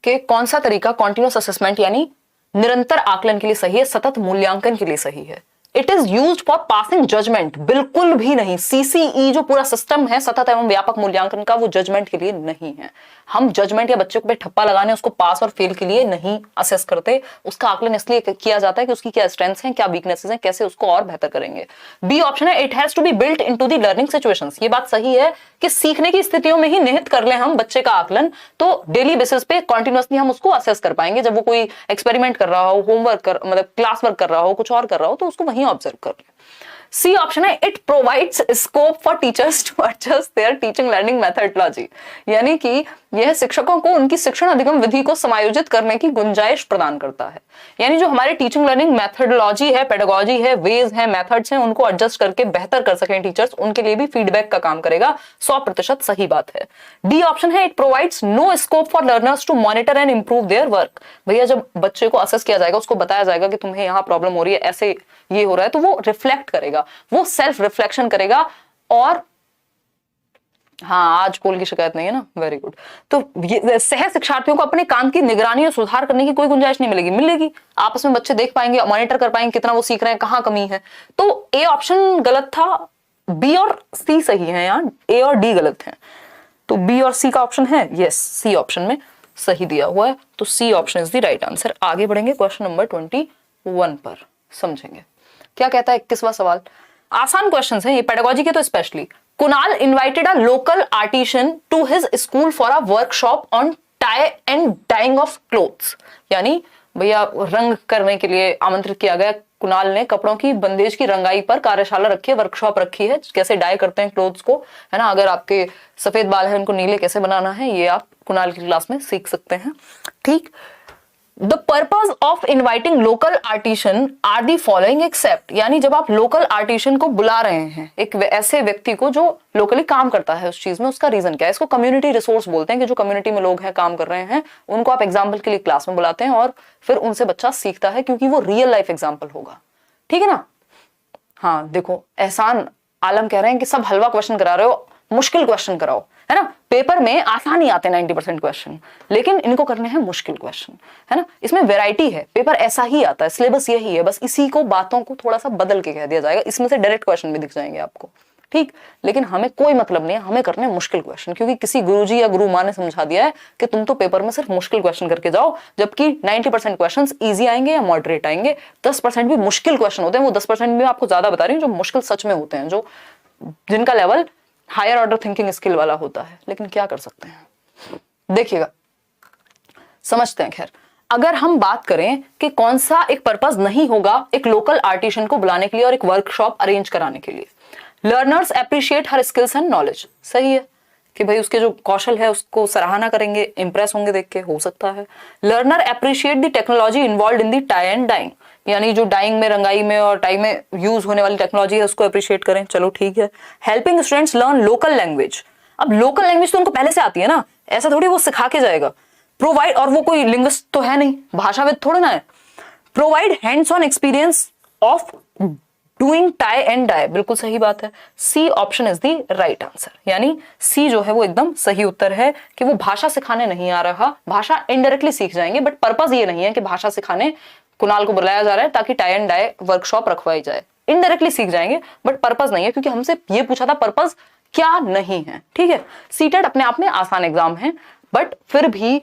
कि कौन सा तरीका कॉन्टिन्यूअस असेसमेंट यानी निरंतर आकलन के लिए सही है, सतत मूल्यांकन के लिए सही है। It is used for passing judgement, बिल्कुल भी नहीं। सीसीई जो पूरा सिस्टम है सतत एवं व्यापक मूल्यांकन का, वो जजमेंट के लिए नहीं है। हम जजमेंट या बच्चे को पे ठप्पा लगाने, उसको पास और फेल के लिए नहीं असेस करते। उसका आकलन इसलिए किया जाता है कि उसकी क्या स्ट्रेंथ्स हैं, क्या वीकनेसेस हैं, कैसे उसको और बेहतर करेंगे। बी ऑप्शन है, it has to be built into the learning situations. ये बात सही है कि सीखने की स्थितियों में ही निहित कर ले हम बच्चे का आकलन, तो डेली बेसिस पे कॉन्टिन्यूअसली हम उसको असेस कर पाएंगे। जब वो कोई एक्सपेरिमेंट कर रहा हो, होमवर्क कर मतलब क्लास वर्क कर रहा हो, कुछ और कर रहा हो, तो उसको वहीं ऑब्जर्व कर ले। सी ऑप्शन है, it provides scope for teachers to adjust their teaching learning methodology, यानी कि यह शिक्षकों को उनकी शिक्षण अधिगम विधि को समायोजित करने की गुंजाइश प्रदान करता है। यानी जो हमारे टीचिंग लर्निंग मेथडोलॉजी है, पेडागोजी है, वेज है, मेथड्स हैं, उनको एडजस्ट करके बेहतर कर सकें टीचर्स, उनके लिए भी फीडबैक का काम करेगा। 100% सही बात है। डी ऑप्शन है, it provides no scope for learners to monitor and improve their work. भैया जब बच्चे को असेस किया जाएगा, उसको बताया जाएगा कि तुम्हें यहाँ प्रॉब्लम हो रही है, ऐसे ये हो रहा है, तो वो रिफ्लेक्ट करेगा, वो सेल्फ रिफ्लेक्शन करेगा। और हाँ, आज पोल की शिकायत नहीं है ना, वेरी गुड। तो सह शिक्षार्थियों को अपने काम की निगरानी और सुधार करने की कोई गुंजाइश नहीं मिलेगी, मिलेगी आपस में बच्चे देख पाएंगे, मॉनिटर कर पाएंगे कितना वो सीख रहे हैं, कहाँ कमी है। तो ए ऑप्शन गलत था, बी और सी सही है, यहाँ ए और डी गलत है। तो बी और सी का ऑप्शन है, यस, सी ऑप्शन में सही दिया हुआ है, तो C option is the right answer. आगे बढ़ेंगे क्वेश्चन नंबर 21 पर, समझेंगे क्या कहता है। 21वां सवाल, आसान क्वेश्चन है ये, पेडागोजी के तो specially. Kunal invited a local artisan to his school for a workshop on tie and dyeing of clothes, यानी भैया रंग करने के लिए आमंत्रित किया गया। कुणाल ने कपड़ों की बंदेज की रंगाई पर कार्यशाला रखी है, वर्कशॉप रखी है, कैसे डाई करते हैं क्लोथ्स को, है ना। अगर आपके सफेद बाल है, उनको नीले कैसे बनाना है, ये आप कुणाल की क्लास में सीख सकते हैं। ठीक, The purpose of inviting local artisan are the following except, यानी जब आप लोकल आर्टिशियन को बुला रहे हैं, एक ऐसे व्यक्ति को जो लोकली काम करता है उस चीज में, उसका रीजन क्या है। इसको कम्युनिटी रिसोर्स बोलते हैं, कि जो कम्युनिटी में लोग हैं, काम कर रहे हैं, उनको आप एग्जाम्पल के लिए क्लास में बुलाते हैं और फिर उनसे बच्चा सीखता है, क्योंकि वो रियल लाइफ एग्जाम्पल होगा। ठीक है ना। हाँ देखो, एहसान आलम कह रहे हैं कि सब हलवा क्वेश्चन करा रहे हो, मुश्किल क्वेश्चन कराओ, है ना। पेपर में आसान ही आते हैं 90% क्वेश्चन, लेकिन इनको करने हैं मुश्किल क्वेश्चन, है ना। इसमें वैरायटी है, पेपर ऐसा ही आता है, सिलेबस यही है, बस इसी को बातों को थोड़ा सा बदल के कह दिया जाएगा। इसमें से डायरेक्ट क्वेश्चन भी दिख जाएंगे आपको, ठीक। लेकिन हमें कोई मतलब नहीं है, हमें करने हैं मुश्किल क्वेश्चन, क्योंकि किसी गुरुजी या गुरु माँ ने समझा दिया है कि तुम तो पेपर में सिर्फ मुश्किल क्वेश्चन करके जाओ, जबकि 90% क्वेश्चन ईजी आएंगे या मॉडरेट आएंगे। 10% भी मुश्किल क्वेश्चन होते हैं, वो 10% भी आपको ज्यादा बता रही हूँ, जो मुश्किल सच में होते हैं, जो जिनका level higher order thinking skill वाला होता है। लेकिन क्या कर सकते हैं, देखिएगा, समझते हैं। खैर, अगर हम बात करें कि कौन सा एक पर्पस नहीं होगा एक लोकल आर्टिशियन को बुलाने के लिए और एक वर्कशॉप अरेंज कराने के लिए, learners appreciate her skills and knowledge. सही है कि भाई उसके जो कौशल है उसको सराहना करेंगे, इंप्रेस होंगे देख के, हो सकता है। Learner appreciate the technology involve in the tie and dyeing, यानी जो डाइंग में, रंगाई में और टाई में यूज होने वाली टेक्नोलॉजी है उसको अप्रिशिएट करें, चलो ठीक है। Helping students learn local language, अब लोकल लैंग्वेज तो उनको पहले से आती है ना, ऐसा थोड़ी वो सिखा के जाएगा। प्रोवाइड, और वो कोई लिंग्विस्ट तो है नहीं, भाषाविद थोड़ा ना है। Provide hands on experience of doing tie and dye, बिल्कुल सही बात है। C option is the right answer, यानी सी जो है वो एकदम सही उत्तर है कि वो भाषा सिखाने नहीं आ रहा, भाषा इनडायरेक्टली सीख जाएंगे, बट पर्पस ये नहीं है कि भाषा सिखाने कुणाल को बुलाया जा रहा है ताकि टाई एंड डाई वर्कशॉप रखवाई जाए। इनडायरेक्टली सीख जाएंगे, बट पर्पस नहीं है, क्योंकि हमसे ये पूछा था पर्पस क्या नहीं है। ठीक है, सीटेट अपने आप में आसान एग्जाम है, बट फिर भी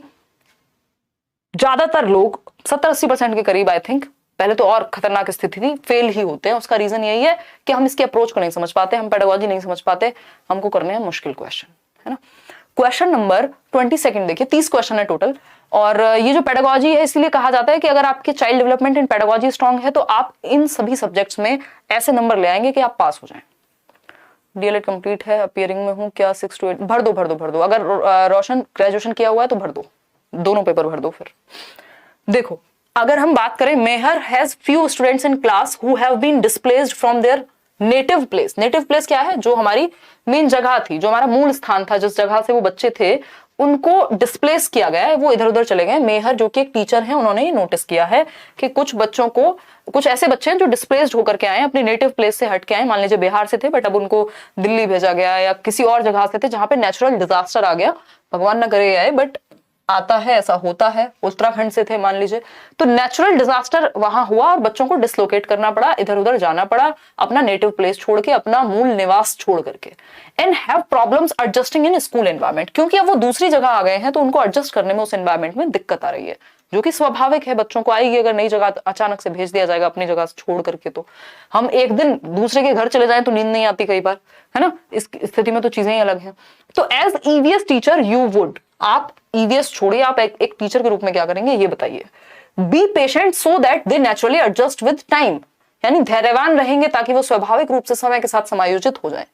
ज्यादातर लोग 70-80% के करीब, आई थिंक, पहले तो और खतरनाक स्थिति थी, फेल ही होते हैं। उसका रीजन यही है कि हम इसके अप्रोच को नहीं समझ पाते, हम पेडागोजी नहीं समझ पाते, हमको करने हैं मुश्किल क्वेश्चन, है ना। क्वेश्चन नंबर 22 देखिए, 30 क्वेश्चन है टोटल। और ये जो पेडागोजी है, इसलिए कहा जाता है कि अगर आपके child development in pedagogy strong है तो आप इन सभी सब्जेक्ट्स में ऐसे नंबर ले आएंगे कि आप पास हो जाएं। डीएलएड कंप्लीट है, अपीयरिंग में हूं क्या, 6 to 8 भर दो। अगर रोशन ग्रेजुएशन किया हुआ है तो भर दो, दोनों पेपर भर दो। फिर देखो, अगर हम बात करें, Mehar has few students in class who have been displaced from their native place. Native place क्या है, जो हमारी मेन जगह थी, जो हमारा मूल स्थान था, जिस जगह से वो बच्चे थे, उनको डिस्प्लेस किया गया है, वो इधर उधर चले गए। मेहर जो कि एक टीचर हैं, उन्होंने ये नोटिस किया है कि कुछ बच्चों को, कुछ ऐसे बच्चे हैं जो डिस्प्लेस्ड होकर के आए हैं, अपने नेटिव प्लेस से हट के आए। मान लीजिए बिहार से थे बट अब उनको दिल्ली भेजा गया या किसी और जगह से थे जहां पे नेचुरल डिजास्टर आ गया, भगवान ना करे आए बट आता है, ऐसा होता है। उत्तराखंड से थे मान लीजिए, तो नेचुरल डिजास्टर वहां हुआ और बच्चों को डिसलोकेट करना पड़ा, इधर उधर जाना पड़ा, अपना नेटिव प्लेस छोड़ के, अपना मूल निवास छोड़ करके, and have problems adjusting in school environment. क्योंकि अब वो दूसरी जगह आ गए हैं तो उनको एडजस्ट करने में, उस एनवायरनमेंट में दिक्कत आ रही है, जो कि स्वाभाविक है, बच्चों को आएगी। अगर नई जगह अचानक से भेज दिया जाएगा अपनी जगह छोड़ करके, तो हम एक दिन दूसरे के घर चले जाएं तो नींद नहीं आती कई बार, है ना। इस स्थिति में तो चीजें ही अलग हैं। तो as EVS teacher you would, आप ईवीएस छोड़िए, आप एक टीचर के रूप में क्या करेंगे ये बताइए। Be patient so that they naturally adjust with time, यानी धैर्यवान रहेंगे ताकि वो स्वाभाविक रूप से समय के साथ समायोजित हो जाए।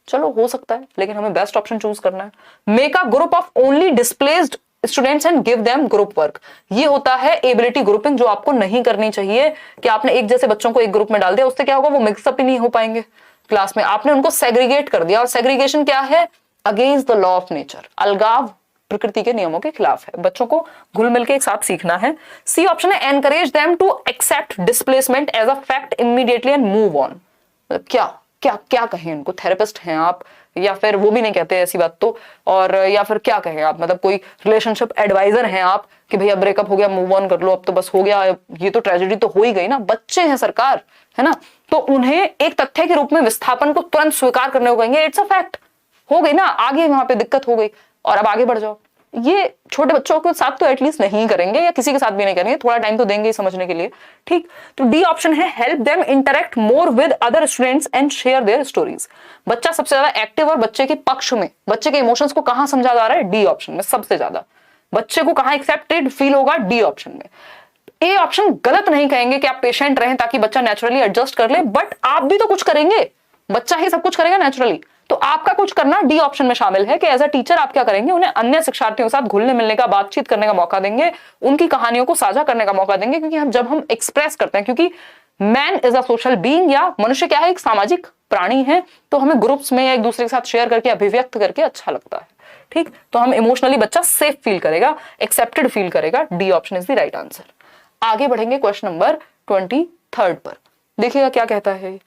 चलो हो सकता है, लेकिन हमें बेस्ट ऑप्शन चूज करना है। Make a group of only displaced students and give them group work. ये होता है एबिलिटी ग्रुपिंग, जो आपको नहीं करनी चाहिए कि आपने एक जैसे बच्चों को एक ग्रुप में डाल दिया, उससे क्या होगा, वो मिक्सअप ही नहीं हो पाएंगे क्लास में। आपने उनको सेग्रीगेट कर दिया, और सेग्रीगेशन क्या है, against the law of nature, अलगाव प्रकृति के नियमों के खिलाफ है। बच्चों को घुल मिल के एक साथ सीखना है। सी ऑप्शन है, encourage them to accept displacement as a fact immediately and move on. क्या क्या क्या कहें उनको, थेरेपिस्ट हैं आप, या फिर वो भी नहीं कहते ऐसी बात तो, और या फिर क्या कहें आप, मतलब कोई रिलेशनशिप एडवाइजर हैं आप कि भैया ब्रेकअप हो गया, मूव ऑन कर लो, अब तो बस हो गया, ये तो ट्रेजेडी तो हो ही गई ना। बच्चे हैं सरकार, है ना, तो उन्हें एक तथ्य के रूप में विस्थापन को तुरंत स्वीकार करने को कहेंगे, इट्स अ फैक्ट, हो गई ना, आगे वहां पे दिक्कत हो गई और अब आगे बढ़ जाओ। ये छोटे बच्चों के साथ तो एटलीस्ट नहीं करेंगे, या किसी के साथ भी नहीं करेंगे, थोड़ा टाइम तो देंगे समझने के लिए, ठीक। तो डी ऑप्शन है, help them interact more with other students and share their stories. बच्चा सबसे ज्यादा एक्टिव और बच्चे के पक्ष में, बच्चे के इमोशंस को कहां समझा जा रहा है, डी ऑप्शन में सबसे ज्यादा। बच्चे को कहां एक्सेप्टेड फील होगा, डी ऑप्शन में। ए ऑप्शन गलत नहीं कहेंगे कि आप पेशेंट रहें ताकि बच्चा नेचुरली एडजस्ट कर ले, बट आप भी तो कुछ करेंगे, बच्चा ही सब कुछ करेगा नेचुरली, तो आपका कुछ करना डी ऑप्शन में शामिल है कि एज अ टीचर आप क्या करेंगे, उन्हें अन्य शिक्षार्थियों के साथ घुलने मिलने का, बातचीत करने का मौका देंगे, उनकी कहानियों को साझा करने का मौका देंगे। क्योंकि जब हम एक्सप्रेस करते हैं, क्योंकि man is a social being, या मनुष्य क्या है, एक सामाजिक प्राणी है, तो हमें ग्रुप्स में या एक दूसरे के साथ शेयर करके, अभिव्यक्त करके अच्छा लगता है, ठीक। तो हम इमोशनली बच्चा सेफ फील करेगा, एक्सेप्टेड फील करेगा, D option is the right answer. आगे बढ़ेंगे क्वेश्चन नंबर 23 पर, देखिएगा क्या कहता है।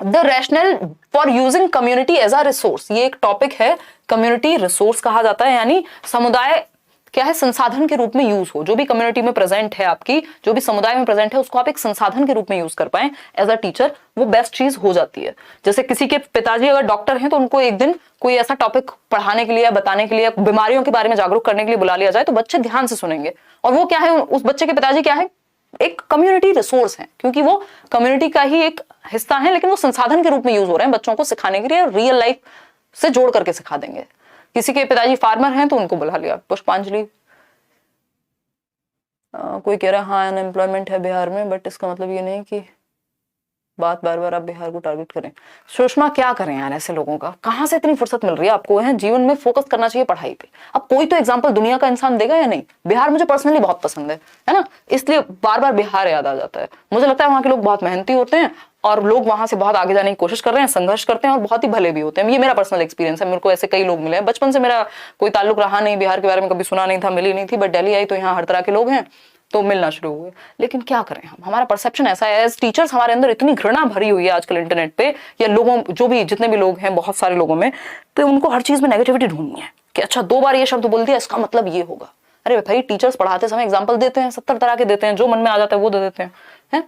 The rational for using community as a resource, ये एक टॉपिक है, कम्युनिटी रिसोर्स कहा जाता है, यानी समुदाय क्या है, संसाधन के रूप में यूज हो। जो भी कम्युनिटी में प्रेजेंट है आपकी, जो भी समुदाय में प्रेजेंट है, उसको आप एक संसाधन के रूप में यूज कर पाए एज अ टीचर, वो बेस्ट चीज हो जाती है। जैसे किसी के पिताजी अगर डॉक्टर हैं तो उनको एक दिन कोई ऐसा टॉपिक पढ़ाने के लिए, बताने के लिए, बीमारियों के बारे में जागरूक करने के लिए बुला लिया जाए, तो बच्चे ध्यान से सुनेंगे। और वो क्या है, उस बच्चे के पिताजी क्या है, एक कम्युनिटी रिसोर्स है, क्योंकि वो कम्युनिटी का ही एक हिस्सा है, लेकिन वो संसाधन के रूप में यूज हो रहे हैं बच्चों को सिखाने के लिए, रियल लाइफ से जोड़ करके सिखा देंगे। किसी के पिताजी फार्मर हैं तो उनको बुला लिया। पुष्पांजलि कोई कह रहा है हाँ अनएम्प्लॉयमेंट है बिहार में, बट इसका मतलब ये नहीं कि बात बार बार आप बिहार को टारगेट करें। सुषमा क्या करें यार, ऐसे लोगों का कहां से इतनी फुर्सत मिल रही है आपको, है जीवन में फोकस करना चाहिए पढ़ाई पे। अब कोई तो एग्जांपल दुनिया का इंसान देगा या नहीं। बिहार मुझे पर्सनली बहुत पसंद है ना, इसलिए बार बार बिहार याद आ जाता है। मुझे लगता है वहां के लोग बहुत मेहनती होते हैं और लोग वहां से बहुत आगे जाने की कोशिश कर रहे हैं, संघर्ष करते हैं और बहुत ही भले भी होते हैं। ये मेरा पर्सनल एक्सपीरियंस है, मेरे को ऐसे कई लोग मिले हैं। बचपन से मेरा कोई ताल्लुक रहा नहीं, बिहार के बारे में कभी सुना नहीं था, मिली नहीं थी, बट दिल्ली आई तो यहाँ हर तरह के लोग हैं तो मिलना शुरू हुए। लेकिन क्या करें हम, हमारा परसेप्शन ऐसा है, एज टीचर्स हमारे अंदर इतनी घृणा भरी हुई है आजकल इंटरनेट पे, या लोगों जो भी जितने भी लोग हैं, बहुत सारे लोगों में, तो उनको हर चीज में नेगेटिविटी ढूंढनी है कि अच्छा 2 बार ये शब्द बोल दिया इसका मतलब ये होगा। अरे भाई टीचर्स पढ़ाते समय एग्जाम्पल देते हैं, 70 तरह के देते हैं, जो मन में आ जाता है वो दे देते हैं।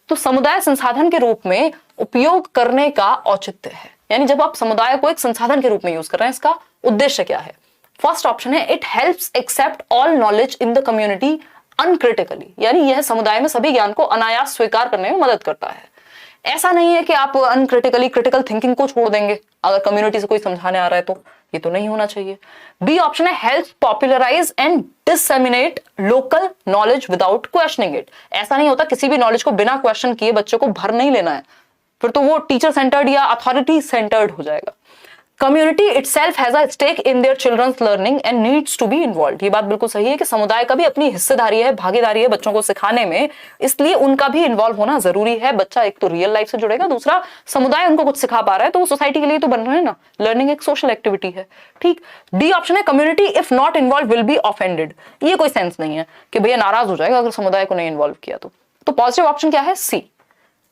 तो समुदाय संसाधन के रूप में उपयोग करने का औचित्य है, यानी जब आप समुदाय को एक संसाधन के रूप में यूज कर रहे हैं, इसका उद्देश्य क्या है। फर्स्ट ऑप्शन है, it helps accept all knowledge in the community uncritically, यानी यह समुदाय में सभी ज्ञान को अनायास स्वीकार करने में मदद करता है। ऐसा नहीं है कि आप अनक्रिटिकली क्रिटिकल थिंकिंग को छोड़ देंगे अगर कम्युनिटी से कोई समझाने आ रहा है, तो ये तो नहीं होना चाहिए। बी ऑप्शन है, help popularise and disseminate local knowledge without questioning it. ऐसा नहीं होता, किसी भी नॉलेज को बिना क्वेश्चन किए बच्चों को भर नहीं लेना है, फिर तो वो टीचर सेंटर्ड या अथॉरिटी सेंटर्ड हो जाएगा। Community itself has a stake in their children's learning and needs to be involve. ये बात बिल्कुल सही है कि समुदाय का भी अपनी हिस्सेदारी है, भागीदारी है बच्चों को सिखाने में, इसलिए उनका भी इन्वॉल्व होना जरूरी है। बच्चा एक तो रियल लाइफ से जुड़ेगा, दूसरा समुदाय उनको कुछ सिखा पा रहा है तो वो सोसाइटी के लिए तो बन रहे हैं ना। लर्निंग एक सोशल एक्टिविटी है। ठीक, डी ऑप्शन है community if not involve will be offended. ये कोई सेंस नहीं है कि भैया नाराज हो जाएगा अगर समुदाय को नहीं इन्वॉल्व किया तो पॉजिटिव ऑप्शन क्या है? सी।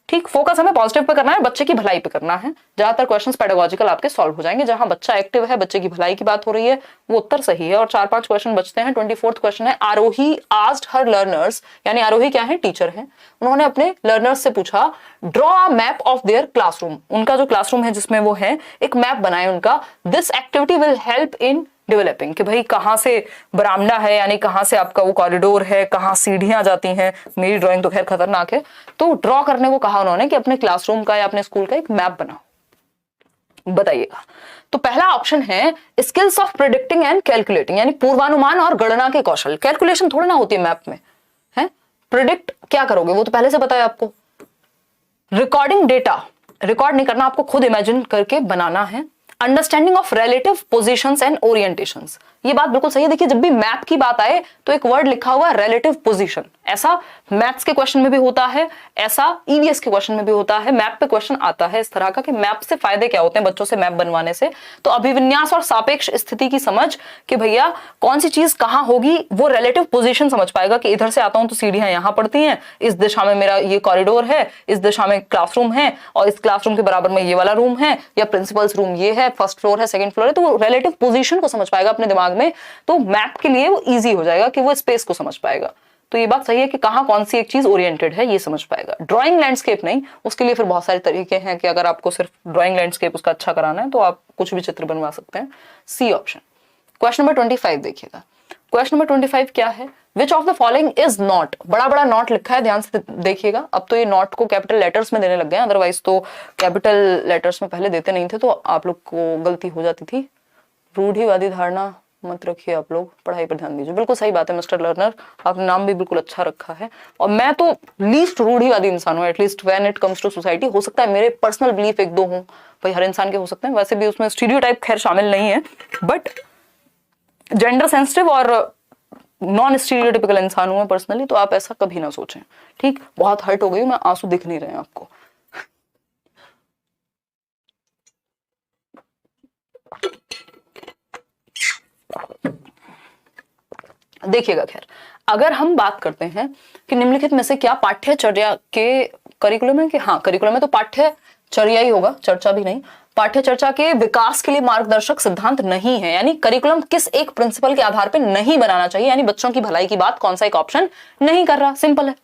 ठीक, फोकस हमें पॉजिटिव पे करना है, बच्चे की भलाई पे करना है। ज्यादातर क्वेश्चंस पेडागोजिकल आपके सॉल्व हो जाएंगे, जहां बच्चा एक्टिव है, बच्चे की भलाई की बात हो रही है, वो उत्तर सही है। और 4-5 क्वेश्चन बचते हैं। 24th क्वेश्चन है, आरोही आस्क्ड हर लर्नर्स, यानी आरोही क्या है? टीचर है। उन्होंने अपने लर्नर्स से पूछा draw a map of their classroom. उनका जो क्लासरूम है जिसमें वो है, एक मैप बनाए उनका। This activity will help in developing, कि भाई कहां से बरामदा है, यानी कहां से आपका वो कॉरिडोर है, कहां सीढ़ियां जाती हैं। मेरी ड्राइंग तो खैर खतरनाक है। तो ड्रॉ करने को कहा उन्होंने कि अपने क्लासरूम का या अपने स्कूल का एक मैप बनाओ। बताइएगा। तो पहला ऑप्शन है skills of predicting and calculating, यानी पूर्वानुमान और गणना के कौशल। कैलकुलेशन थोड़ा ना होती है मैप में, है। प्रिडिक्ट क्या करोगे वो तो पहले से पता है आपको। रिकॉर्डिंग डेटा, रिकॉर्ड नहीं करना, आपको खुद इमेजिन करके बनाना है। Understanding of relative positions and orientations, ये बात बिल्कुल सही है। देखिए जब भी मैप की बात आए तो एक वर्ड लिखा हुआ रिलेटिव पोजीशन, ऐसा मैथ्स के क्वेश्चन में भी होता है, ऐसा ईवीएस के क्वेश्चन में भी होता है। मैप पे क्वेश्चन आता है इस तरह का कि मैप से फायदे क्या होते हैं बच्चों से मैप बनवाने से। तो अभिविन्यास और सापेक्ष स्थिति की समझ कि भैया कौन सी चीज कहां होगी, वो रिलेटिव पोजीशन समझ पाएगा कि इधर से आता हूं तो सीढ़ियां यहां पड़ती हैं, इस दिशा में मेरा ये कॉरिडोर है, इस दिशा में क्लासरूम है, और इस क्लासरूम के बराबर में ये वाला रूम है, या प्रिंसिपल्स रूम ये है, फर्स्ट फ्लोर है, सेकंड फ्लोर है। तो वो रिलेटिव पोजीशन को समझ पाएगा अपने दिमाग में। तो मैप के लिए वो इजी हो जाएगा कि वो स्पेस को समझ पाएगा। तो ये बात सही है कि कहां कौन सी एक चीज ओरिएंटेड है ये समझ पाएगा। ड्राइंग लैंडस्केप नहीं, उसके लिए फिर बहुत सारे तरीके हैं कि अगर आपको सिर्फ ड्राइंग लैंडस्केप उसका अच्छा कराना है तो आप कुछ भी चित्र बनवा सकते हैं। C option. क्वेश्चन नंबर 25 देखिएगा। क्वेश्चन नंबर 25 क्या है? Which of the following is not, बड़ा बड़ा नॉट लिखा है, ध्यान से देखिएगा। अब तो ये नॉट को कैपिटल लेटर्स में देने लग गए, अदरवाइज तो कैपिटल लेटर्स में पहले देते नहीं थे, तो आप लोग को गलती हो जाती थी। रूढ़िवादी धारणा मत रखिए, आप लोग पढ़ाई पर ध्यान दीजिए। बिल्कुल सही बात है मिस्टर लर्नर, आपने नाम भी बिल्कुल अच्छा रखा है। और मैं तो लीस्ट रूढ़िवादी इंसान हूँ, at least when it comes to society. हो सकता है मेरे पर्सनल बिलीफ एक दो हों, भाई हर इंसान के हो सकते हैं, वैसे भी उसमें स्टीरियोटाइप खैर शामिल नहीं है, बट जेंडर सेंसिटिव और नॉन स्टीरियोटिपिकल इंसान हूं मैं पर्सनली, तो आप ऐसा कभी ना सोचें। ठीक, बहुत हर्ट हो गई हूं मैं, आंसू दिख नहीं रहे हैं आपको। देखिएगा, खैर अगर हम बात करते हैं कि निम्नलिखित में से क्या पाठ्यचर्या के करिकुलम है, कि हाँ करिकुलम में तो पाठ्यचर्या ही होगा, चर्चा भी नहीं। पाठ्यचर्चा के विकास के लिए मार्गदर्शक सिद्धांत नहीं है, यानी करिकुलम किस एक प्रिंसिपल के आधार पर नहीं बनाना चाहिए, यानी बच्चों की भलाई की बात कौन सा एक ऑप्शन नहीं कर रहा। सिंपल है।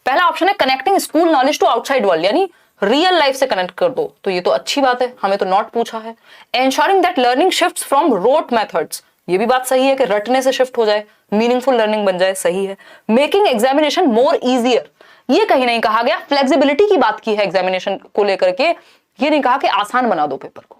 पहला ऑप्शन है connecting school knowledge to outside world, यानी रियल लाइफ से कनेक्ट कर दो, तो ये तो अच्छी बात है, हमें तो नॉट पूछा है। Ensuring that learning shifts from rote methods, ये भी बात सही है कि रटने से शिफ्ट हो जाए, मीनिंगफुल लर्निंग बन जाए, सही है। मेकिंग एग्जामिनेशन मोर इजियर, ये कहीं नहीं कहा गया, फ्लेक्सिबिलिटी की बात की है एग्जामिनेशन को लेकर के, ये नहीं कहा कि आसान बना दो पेपर को,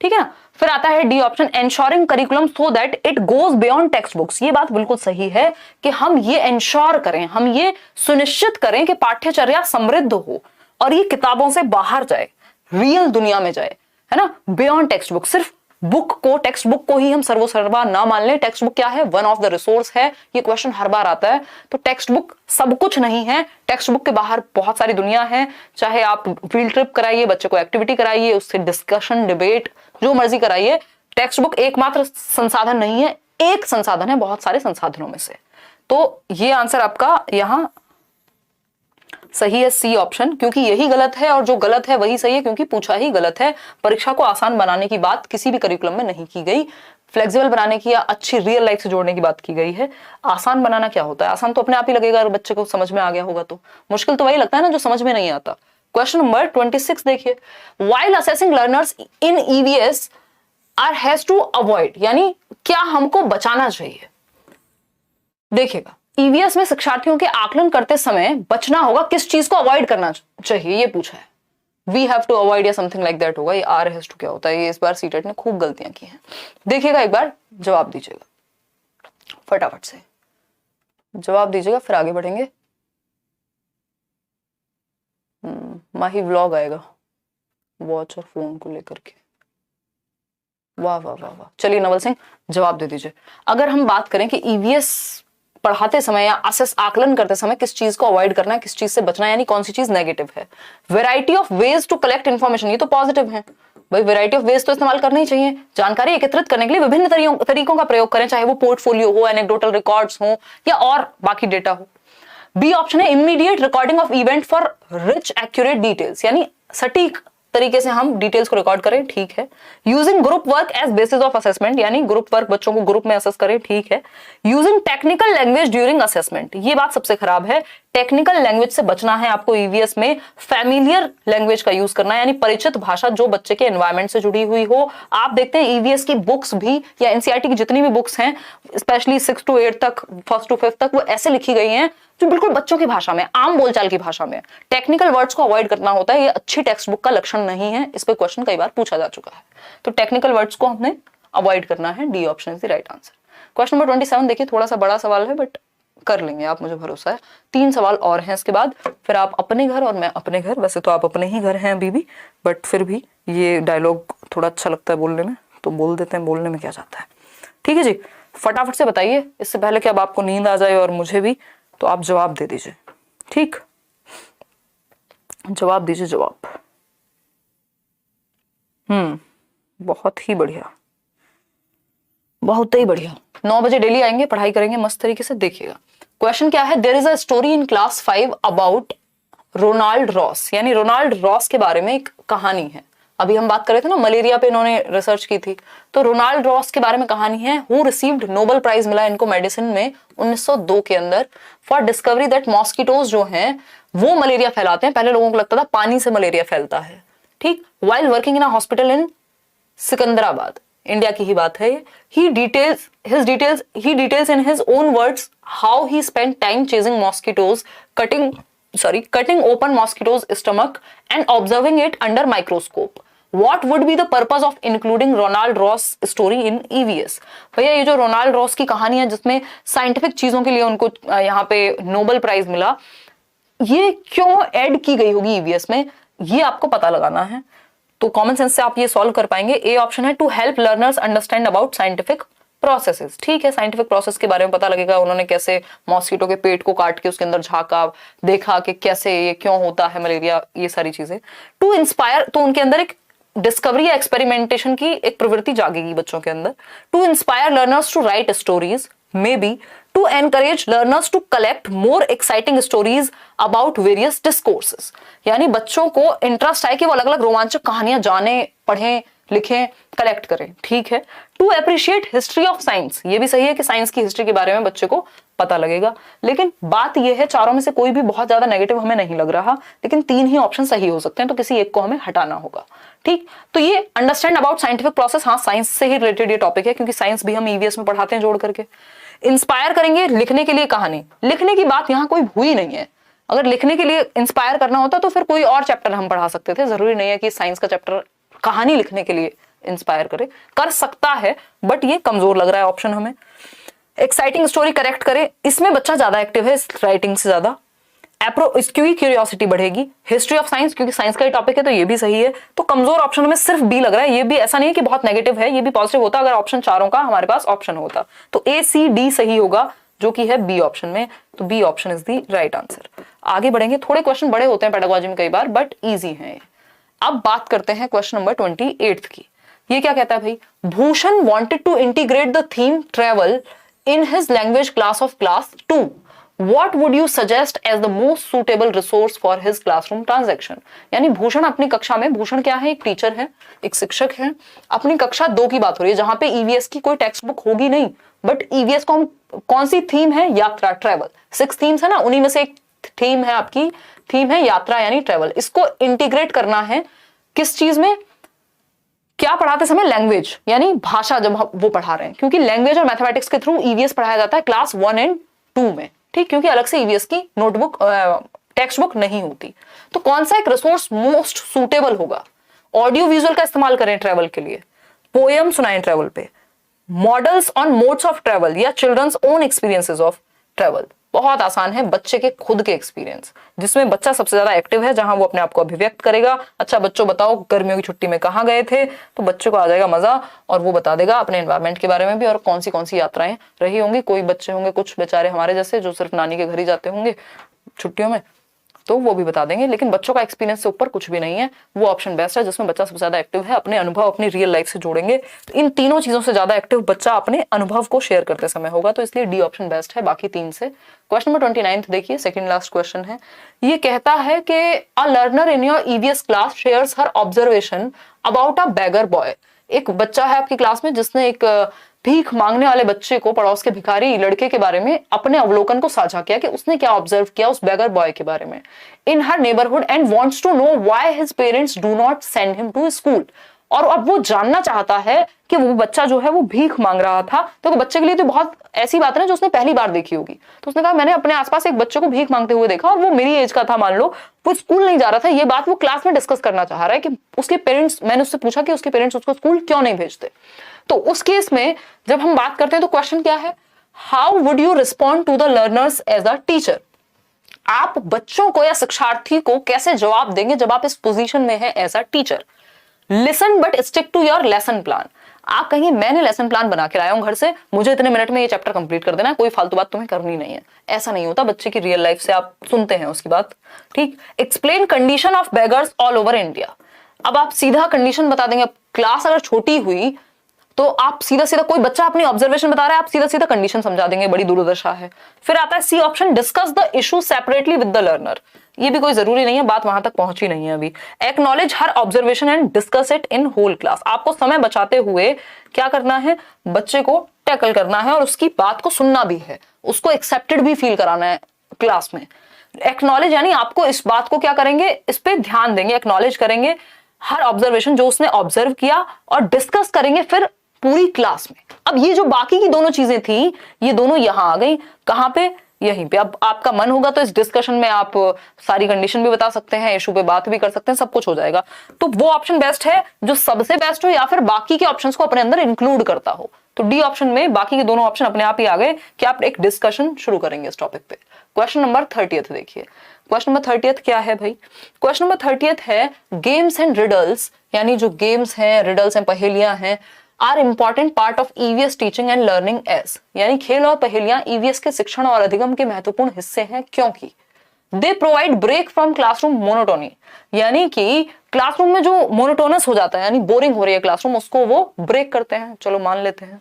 ठीक है ना। फिर आता है D option, ensuring curriculum so that it goes beyond text books, ये बात बिल्कुल सही है कि हम ये एंश्योर करें, हम ये सुनिश्चित करें कि पाठ्यचर्या समृद्ध हो और ये किताबों से बाहर जाए, रियल दुनिया में जाए, है ना। बियॉन्ड टेक्स्ट बुक, सिर्फ बुक को, टेक्स्ट बुक को ही हम सर्वसर्वा ना मान लें। टेक्स्ट बुक क्या है? वन ऑफ द रिसोर्स है, ये क्वेश्चन हर बार आता है। तो टेक्स्ट बुक सब कुछ नहीं है, टेक्स्ट बुक के बाहर बहुत सारी दुनिया है। चाहे आप फील्ड ट्रिप कराइए, बच्चे को एक्टिविटी कराइए, उससे डिस्कशन डिबेट जो मर्जी कराइए, टेक्स्ट बुक एकमात्र संसाधन नहीं है, एक संसाधन है बहुत सारे संसाधनों में से। तो ये आंसर आपका यहां सही है, सी ऑप्शन, क्योंकि यही गलत है और जो गलत है वही सही है क्योंकि पूछा ही गलत है। परीक्षा को आसान बनाने की बात किसी भी करिकुलम में नहीं की गई, फ्लेक्सिबल बनाने की या अच्छी रियल लाइफ से जोड़ने की बात की गई है। आसान बनाना क्या होता है? आसान तो अपने आप ही लगेगा अगर बच्चे को समझ में आ गया होगा तो। मुश्किल तो वही लगता है ना जो समझ में नहीं आता। क्वेश्चन नंबर 26 देखिए, while assessing learners in EVS are has to avoid, यानी क्या हमको बचाना चाहिए। देखिएगा, ईवीएस में शिक्षार्थियों के आकलन करते समय बचना होगा, किस चीज को अवॉइड करना चाहिए ये पूछा है। वी हैव टू अवॉइड या समथिंग लाइक दैट होगा, ये आर हैज टू क्या होता है, ये इस बार सीटेट ने खूब गलतियां की हैं। देखिएगा, एक बार जवाब दीजिएगा, फटाफट से जवाब दीजिएगा फिर आगे बढ़ेंगे। माही व्लॉग आएगा वॉच और फोन को लेकर के। वाह वाह वाह वाह। चलिए नवल सिंह जवाब दे दीजिए। अगर हम बात करें कि ईवीएस पढ़ाते समय या आकलन करते समय किस चीज को अवॉइड करना है, किस चीज से बचना है, यानी कौन सी चीज नेगेटिव है। Variety of ways to collect information, ये तो पॉजिटिव है भाई, वैरायटी ऑफ वेज तो इस्तेमाल करनी ही चाहिए। जानकारी एकत्रित करने के लिए विभिन्न तरीकों का प्रयोग करें, चाहे वो पोर्टफोलियो हो, एनेक्डोटल रिकॉर्ड्स हो या और बाकी डेटा हो। बी ऑप्शन है immediate recording of event for rich accurate details, यानी सटीक तरीके से हम डिटेल्स को रिकॉर्ड करें, ठीक है। Using group work as basis of assessment, यानी ग्रुप वर्क, बच्चों को ग्रुप में असेस करें, ठीक है। Using technical language during assessment, ये बात सबसे खराब है। टेक्निकल लैंग्वेज से बचना है आपको ईवीएस में। फैमिलियर लैंग्वेज का यूज करना है, यानी परिचित भाषा जो बच्चे के एनवायरमेंट से जुड़ी हुई हो। आप देखते हैं ईवीएस की बुक्स भी या एनसीईआरटी की जितनी भी बुक्स हैं, स्पेशली 6 to 8 तक, 1st to 5th तक, वो ऐसे लिखी गई हैं जो बिल्कुल बच्चों की भाषा में, आम बोलचाल की भाषा में। टेक्निकल वर्ड्स को अवॉइड करना होता है, ये अच्छी टेक्स्ट बुक का लक्षण नहीं है। इस पे क्वेश्चन कई बार पूछा जा चुका है, तो टेक्निकल वर्ड्स को हमने अवॉइड करना है। D option is the right answer. Question number 27 देखिए, थोड़ा सा बड़ा सवाल है बट कर लेंगे आप, मुझे भरोसा है। 3 सवाल और हैं इसके बाद, फिर आप अपने घर और मैं अपने घर। वैसे तो आप अपने ही घर हैं अभी भी, बट फिर भी ये डायलॉग थोड़ा अच्छा लगता है बोलने में, तो बोल देते हैं, बोलने में क्या जाता है। ठीक है जी, फटाफट से बताइए, इससे पहले कि अब आपको नींद आ जाए और मुझे भी, तो आप जवाब दे दीजिए। ठीक, जवाब दीजिए, जवाब। बहुत ही बढ़िया, बहुत ही बढ़िया। 9 बजे डेली आएंगे, पढ़ाई करेंगे मस्त तरीके से। देखिएगा क्वेश्चन क्या है। There is a story in class 5 about Ronald Ross, यानी रोनाल्ड रॉस के बारे में एक कहानी है। अभी हम बात कर रहे थे ना, मलेरिया पे इन्होंने रिसर्च की थी, तो रोनाल्ड रॉस के बारे में कहानी है। हु रिसीव्ड नोबेल प्राइज मिला इनको मेडिसिन में 1902 के अंदर फॉर डिस्कवरी दैट मॉस्किटोज जो हैं वो मलेरिया फैलाते हैं। पहले लोगों को लगता था पानी से मलेरिया फैलता है, ठीक। While working in a hospital in Secunderabad, India की ही बात है ये। he details in his own words how he spent time chasing mosquitoes, cutting open mosquitoes stomach and observing it under microscope. What would be the purpose of including Ronald Ross story in EVS? भैया ये जो Ronald Ross की कहानी है जिसमें scientific चीजों के लिए उनको यहाँ पे नोबेल प्राइज मिला, ये क्यों ऐड की गई होगी ईवीएस में, ये आपको पता लगाना है। तो कॉमन सेंस से आप ये सॉल्व कर पाएंगे। ए ऑप्शन है to help learners understand about scientific processes, ठीक है। साइंटिफिक प्रोसेस के बारे में पता लगेगा, उन्होंने कैसे मॉस्किटो के पेट को काट के उसके अंदर झांका, देखा कि कैसे ये क्यों होता है मलेरिया, ये सारी चीजें। टू इंस्पायर, तो उनके अंदर एक डिस्कवरी या एक्सपेरिमेंटेशन की एक प्रवृत्ति जागेगी बच्चों के अंदर। To inspire learners to write stories, may be to encourage learners to collect more exciting stories about various discourses, यानी बच्चों को इंटरेस्ट आए कि वो अलग अलग रोमांचक कहानियां जाने, पढ़ें, लिखें, कलेक्ट करें, ठीक है। To appreciate history of science, ये भी सही है कि साइंस की हिस्ट्री के बारे में बच्चे को पता लगेगा। लेकिन बात यह है, चारों में से कोई भी बहुत ज्यादा नेगेटिव हमें नहीं लग रहा, लेकिन 3 ही ऑप्शन सही हो सकते हैं, तो किसी एक को हमें हटाना होगा, ठीक। तो ये अंडरस्टैंड अबाउट साइंटिफिक प्रोसेस, हाँ साइंस से ही रिलेटेड ये टॉपिक है, क्योंकि साइंस भी हम ईवीएस में पढ़ाते हैं जोड़ करके। इंस्पायर करेंगे लिखने के लिए कहानी, लिखने की बात यहाँ कोई हुई नहीं है। अगर लिखने के लिए इंस्पायर करना होता तो फिर कोई और चैप्टर हम पढ़ा सकते थे, जरूरी नहीं है कि साइंस का चैप्टर कहानी लिखने के लिए इंस्पायर करे, कर सकता है, बट ये कमजोर लग रहा है ऑप्शन हमें। एक्साइटिंग स्टोरी करेक्ट करे, इसमें बच्चा ज्यादा एक्टिव है राइटिंग से ज्यादा। क्योंकि क्यूरियोसिटी बढ़ेगी। हिस्ट्री ऑफ साइंस, क्योंकि साइंस का ही टॉपिक है, तो ये भी सही है। तो कमजोर ऑप्शन में सिर्फ बी लग रहा है। ये भी ऐसा नहीं है कि बहुत नेगेटिव है, ये भी पॉजिटिव होता अगर ऑप्शन चारों का हमारे पास ऑप्शन होता। तो ए सी डी सही होगा, जो कि है बी ऑप्शन में। तो B option is the right answer. आगे बढ़ेंगे, थोड़े क्वेश्चन बड़े होते हैं पेडागोजी में कई बार, बट ईजी है। अब बात करते हैं क्वेश्चन नंबर 28 की। ये क्या कहता है भाई, Bhushan wanted to integrate the theme travel in his language class of class 2. What would you suggest as the most suitable resource for his classroom transaction? यानी भूषण अपनी कक्षा में, भूषण क्या है, एक टीचर है, एक शिक्षक है, अपनी कक्षा 2 की बात हो रही है, जहां पे ईवीएस की कोई टेक्स्ट बुक होगी नहीं, बट ईवीएस को हम कौन सी थीम है, यात्रा, ट्रेवल। 6 थीम्स है ना, उन्हीं में से एक थीम है आपकी, थीम है यात्रा यानी ट्रेवल। इसको इंटीग्रेट करना है किस चीज में, क्या पढ़ाते समय, लैंग्वेज यानी भाषा जब वो पढ़ा रहे हैं, क्योंकि लैंग्वेज और मैथमेटिक्स के थ्रू ईवीएस पढ़ाया जाता है क्लास 1 और 2 में, ठीक, क्योंकि अलग से ईवीएस की नोटबुक टेक्स्ट बुक नहीं होती। तो कौन सा एक रिसोर्स मोस्ट सूटेबल होगा? ऑडियो विजुअल का इस्तेमाल करें ट्रेवल के लिए, पोएम सुनाएं ट्रेवल पे, models on modes of travel या children's own experiences of travel. बहुत आसान है, बच्चे के खुद के एक्सपीरियंस, जिसमें बच्चा सबसे ज्यादा एक्टिव है, जहां वो अपने आप को अभिव्यक्त करेगा। अच्छा बच्चों बताओ गर्मियों की छुट्टी में कहाँ गए थे, तो बच्चों को आ जाएगा मजा और वो बता देगा अपने एनवायरमेंट के बारे में भी और कौन सी यात्राएं रही होंगी। कोई बच्चे होंगे कुछ बेचारे हमारे जैसे जो सिर्फ नानी के घर ही जाते होंगे छुट्टियों में, तो वो भी बता देंगे, लेकिन बच्चों का एक्सपीरियंस से ऊपर कुछ भी नहीं है। वो ऑप्शन बेस्ट है जिसमें बच्चा सबसे ज्यादा एक्टिव है, अपने अनुभव अपनी रियल लाइफ से जोड़ेंगे। तो इन तीनों चीजों से ज्यादा एक्टिव बच्चा अपने अनुभव को शेयर करते समय होगा, तो इसलिए डी ऑप्शन बेस्ट है बाकी तीन से। क्वेश्चन नंबर 29 देखिए, सेकंड लास्ट क्वेश्चन है। ये कहता है कि a learner in your EVS class shares her observation about a beggar boy. एक बच्चा है आपकी क्लास में जिसने एक भीख मांगने वाले बच्चे को, पड़ोस के भिखारी लड़के के बारे में अपने अवलोकन को साझा किया कि उसने क्या ऑब्जर्व किया उस बेगर बॉय के बारे में in her neighbourhood and wants to know why his parents do not send him to school. और अब वो जानना चाहता है कि वो बच्चा जो है वो भीख मांग रहा था, तो बच्चे के लिए तो बहुत ऐसी बात है ना जो उसने पहली बार देखी होगी। तो उसने कहा मैंने अपने आसपास एक बच्चे को भीख मांगते हुए देखा और वो मेरी एज का था, मान लो वो स्कूल नहीं जा रहा था। ये बात वो क्लास में डिस्कस करना चाह रहा है कि उसके पेरेंट्स, मैंने उससे पूछा कि उसके पेरेंट्स उसको स्कूल क्यों नहीं भेजते। तो उस केस में जब हम बात करते हैं तो क्वेश्चन क्या है, how would you respond to the learners as a teacher. आप बच्चों को या शिक्षार्थी को कैसे जवाब देंगे जब आप इस पोजीशन में हैं as a teacher. Listen but stick to your lesson plan. आप कहेंगे मैंने लेसन प्लान बना के लाया हूं घर से, मुझे इतने मिनट में ये चैप्टर कंप्लीट कर देना है, कोई फालतू बात तुम्हें करनी नहीं है। ऐसा नहीं होता, बच्चे की रियल लाइफ से आप सुनते हैं उसकी बात। ठीक, explain condition of beggars all over India. अब आप सीधा कंडीशन बता देंगे। क्लास अगर छोटी हुई तो आप सीधा सीधा, कोई बच्चा अपनी ऑब्जर्वेशन बता रहा है, आप सीधा सीधा कंडीशन समझा देंगे, बड़ी दुर्दशा है। फिर आता है C option, discuss the issue separately with the learner. ये भी कोई जरूरी नहीं है, बात वहां तक पहुंची नहीं है अभी। Acknowledge her observation and discuss it in whole class. आपको समय बचाते हुए क्या करना है, बच्चे को टैकल करना है और उसकी बात को सुनना भी है, उसको एक्सेप्टेड भी फील कराना है क्लास में। एक्नॉलेज यानी आपको इस बात को क्या करेंगे, इस पे ध्यान देंगे, एक्नॉलेज करेंगे हर ऑब्जर्वेशन जो उसने ऑब्जर्व किया और डिस्कस करेंगे फिर पूरी क्लास में। अब ये जो बाकी की दोनों चीजें थी ये दोनों यहां आ गई, कहां पे, यहीं पे। अब आपका मन होगा तो इस डिस्कशन में आप सारी कंडीशन भी बता सकते हैं, इशू पे बात भी कर सकते हैं, सब कुछ हो जाएगा। तो वो ऑप्शन बेस्ट है जो सबसे बेस्ट हो या फिर बाकी के ऑप्शंस को अपने अंदर इंक्लूड करता हो। तो डी ऑप्शन में बाकी के दोनों ऑप्शन अपने आप ही आ गए कि आप एक डिस्कशन शुरू करेंगे इस टॉपिक पे। क्वेश्चन नंबर 30 देखिए। क्वेश्चन नंबर 30 क्या है भाई, क्वेश्चन नंबर 30 है गेम्स एंड रिडल्स, यानी जो गेम्स हैं, रिडल्स हैं, पहेलियां हैं, are important part of EVS teaching and learning as, यानी खेल और पहेलियां ईवीएस के शिक्षण और अधिगम के महत्वपूर्ण हिस्से हैं क्योंकि they provide break from classroom monotony, यानी कि क्लासरूम में जो मोनोटोनस हो जाता है यानी बोरिंग हो रही है क्लासरूम, उसको वो ब्रेक करते हैं। चलो मान लेते हैं।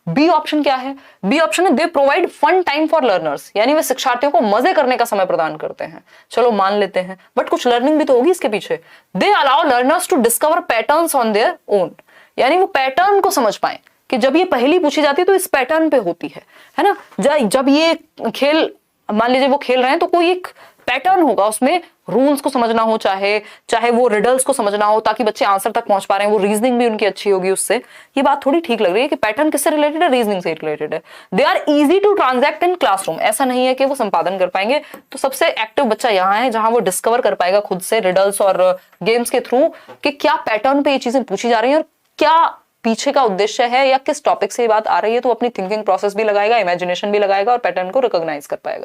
बी ऑप्शन क्या है, बी ऑप्शन है they provide fun time for learners, यानी वे शिक्षार्थियों को मजे करने का समय प्रदान करते हैं। चलो मान लेते हैं, बट कुछ लर्निंग भी तो होगी इसके पीछे। They allow learners to discover patterns on their own, यानी वो पैटर्न को समझ पाए कि जब ये पहेली पूछी जाती है तो इस पैटर्न पे होती है ना। जब ये खेल मान लीजिए वो खेल रहे हैं तो कोई एक पैटर्न होगा, उसमें रूल्स को समझना हो, चाहे वो रिडल्स को समझना हो, ताकि बच्चे आंसर तक पहुंच पा रहे हैं, वो रीजनिंग भी उनकी अच्छी होगी उससे। ये बात थोड़ी ठीक लग रही है कि पैटर्न किससे रिलेटेड है, रीजनिंग से रिलेटेड है। They are easy to transact in classroom, ऐसा नहीं है कि वो संपादन कर पाएंगे। तो सबसे एक्टिव बच्चा यहाँ है जहां वो डिस्कवर कर पाएगा खुद से रिडल्स और गेम्स के थ्रू कि क्या पैटर्न पे ये चीजें पूछी जा रही है और क्या पीछे का उद्देश्य है या किस टॉपिक से ये बात आ रही है। तो अपनी थिंकिंग प्रोसेस भी लगाएगा, इमेजिनेशन भी लगाएगा और पैटर्न को रिकॉग्नाइज कर पाएगा।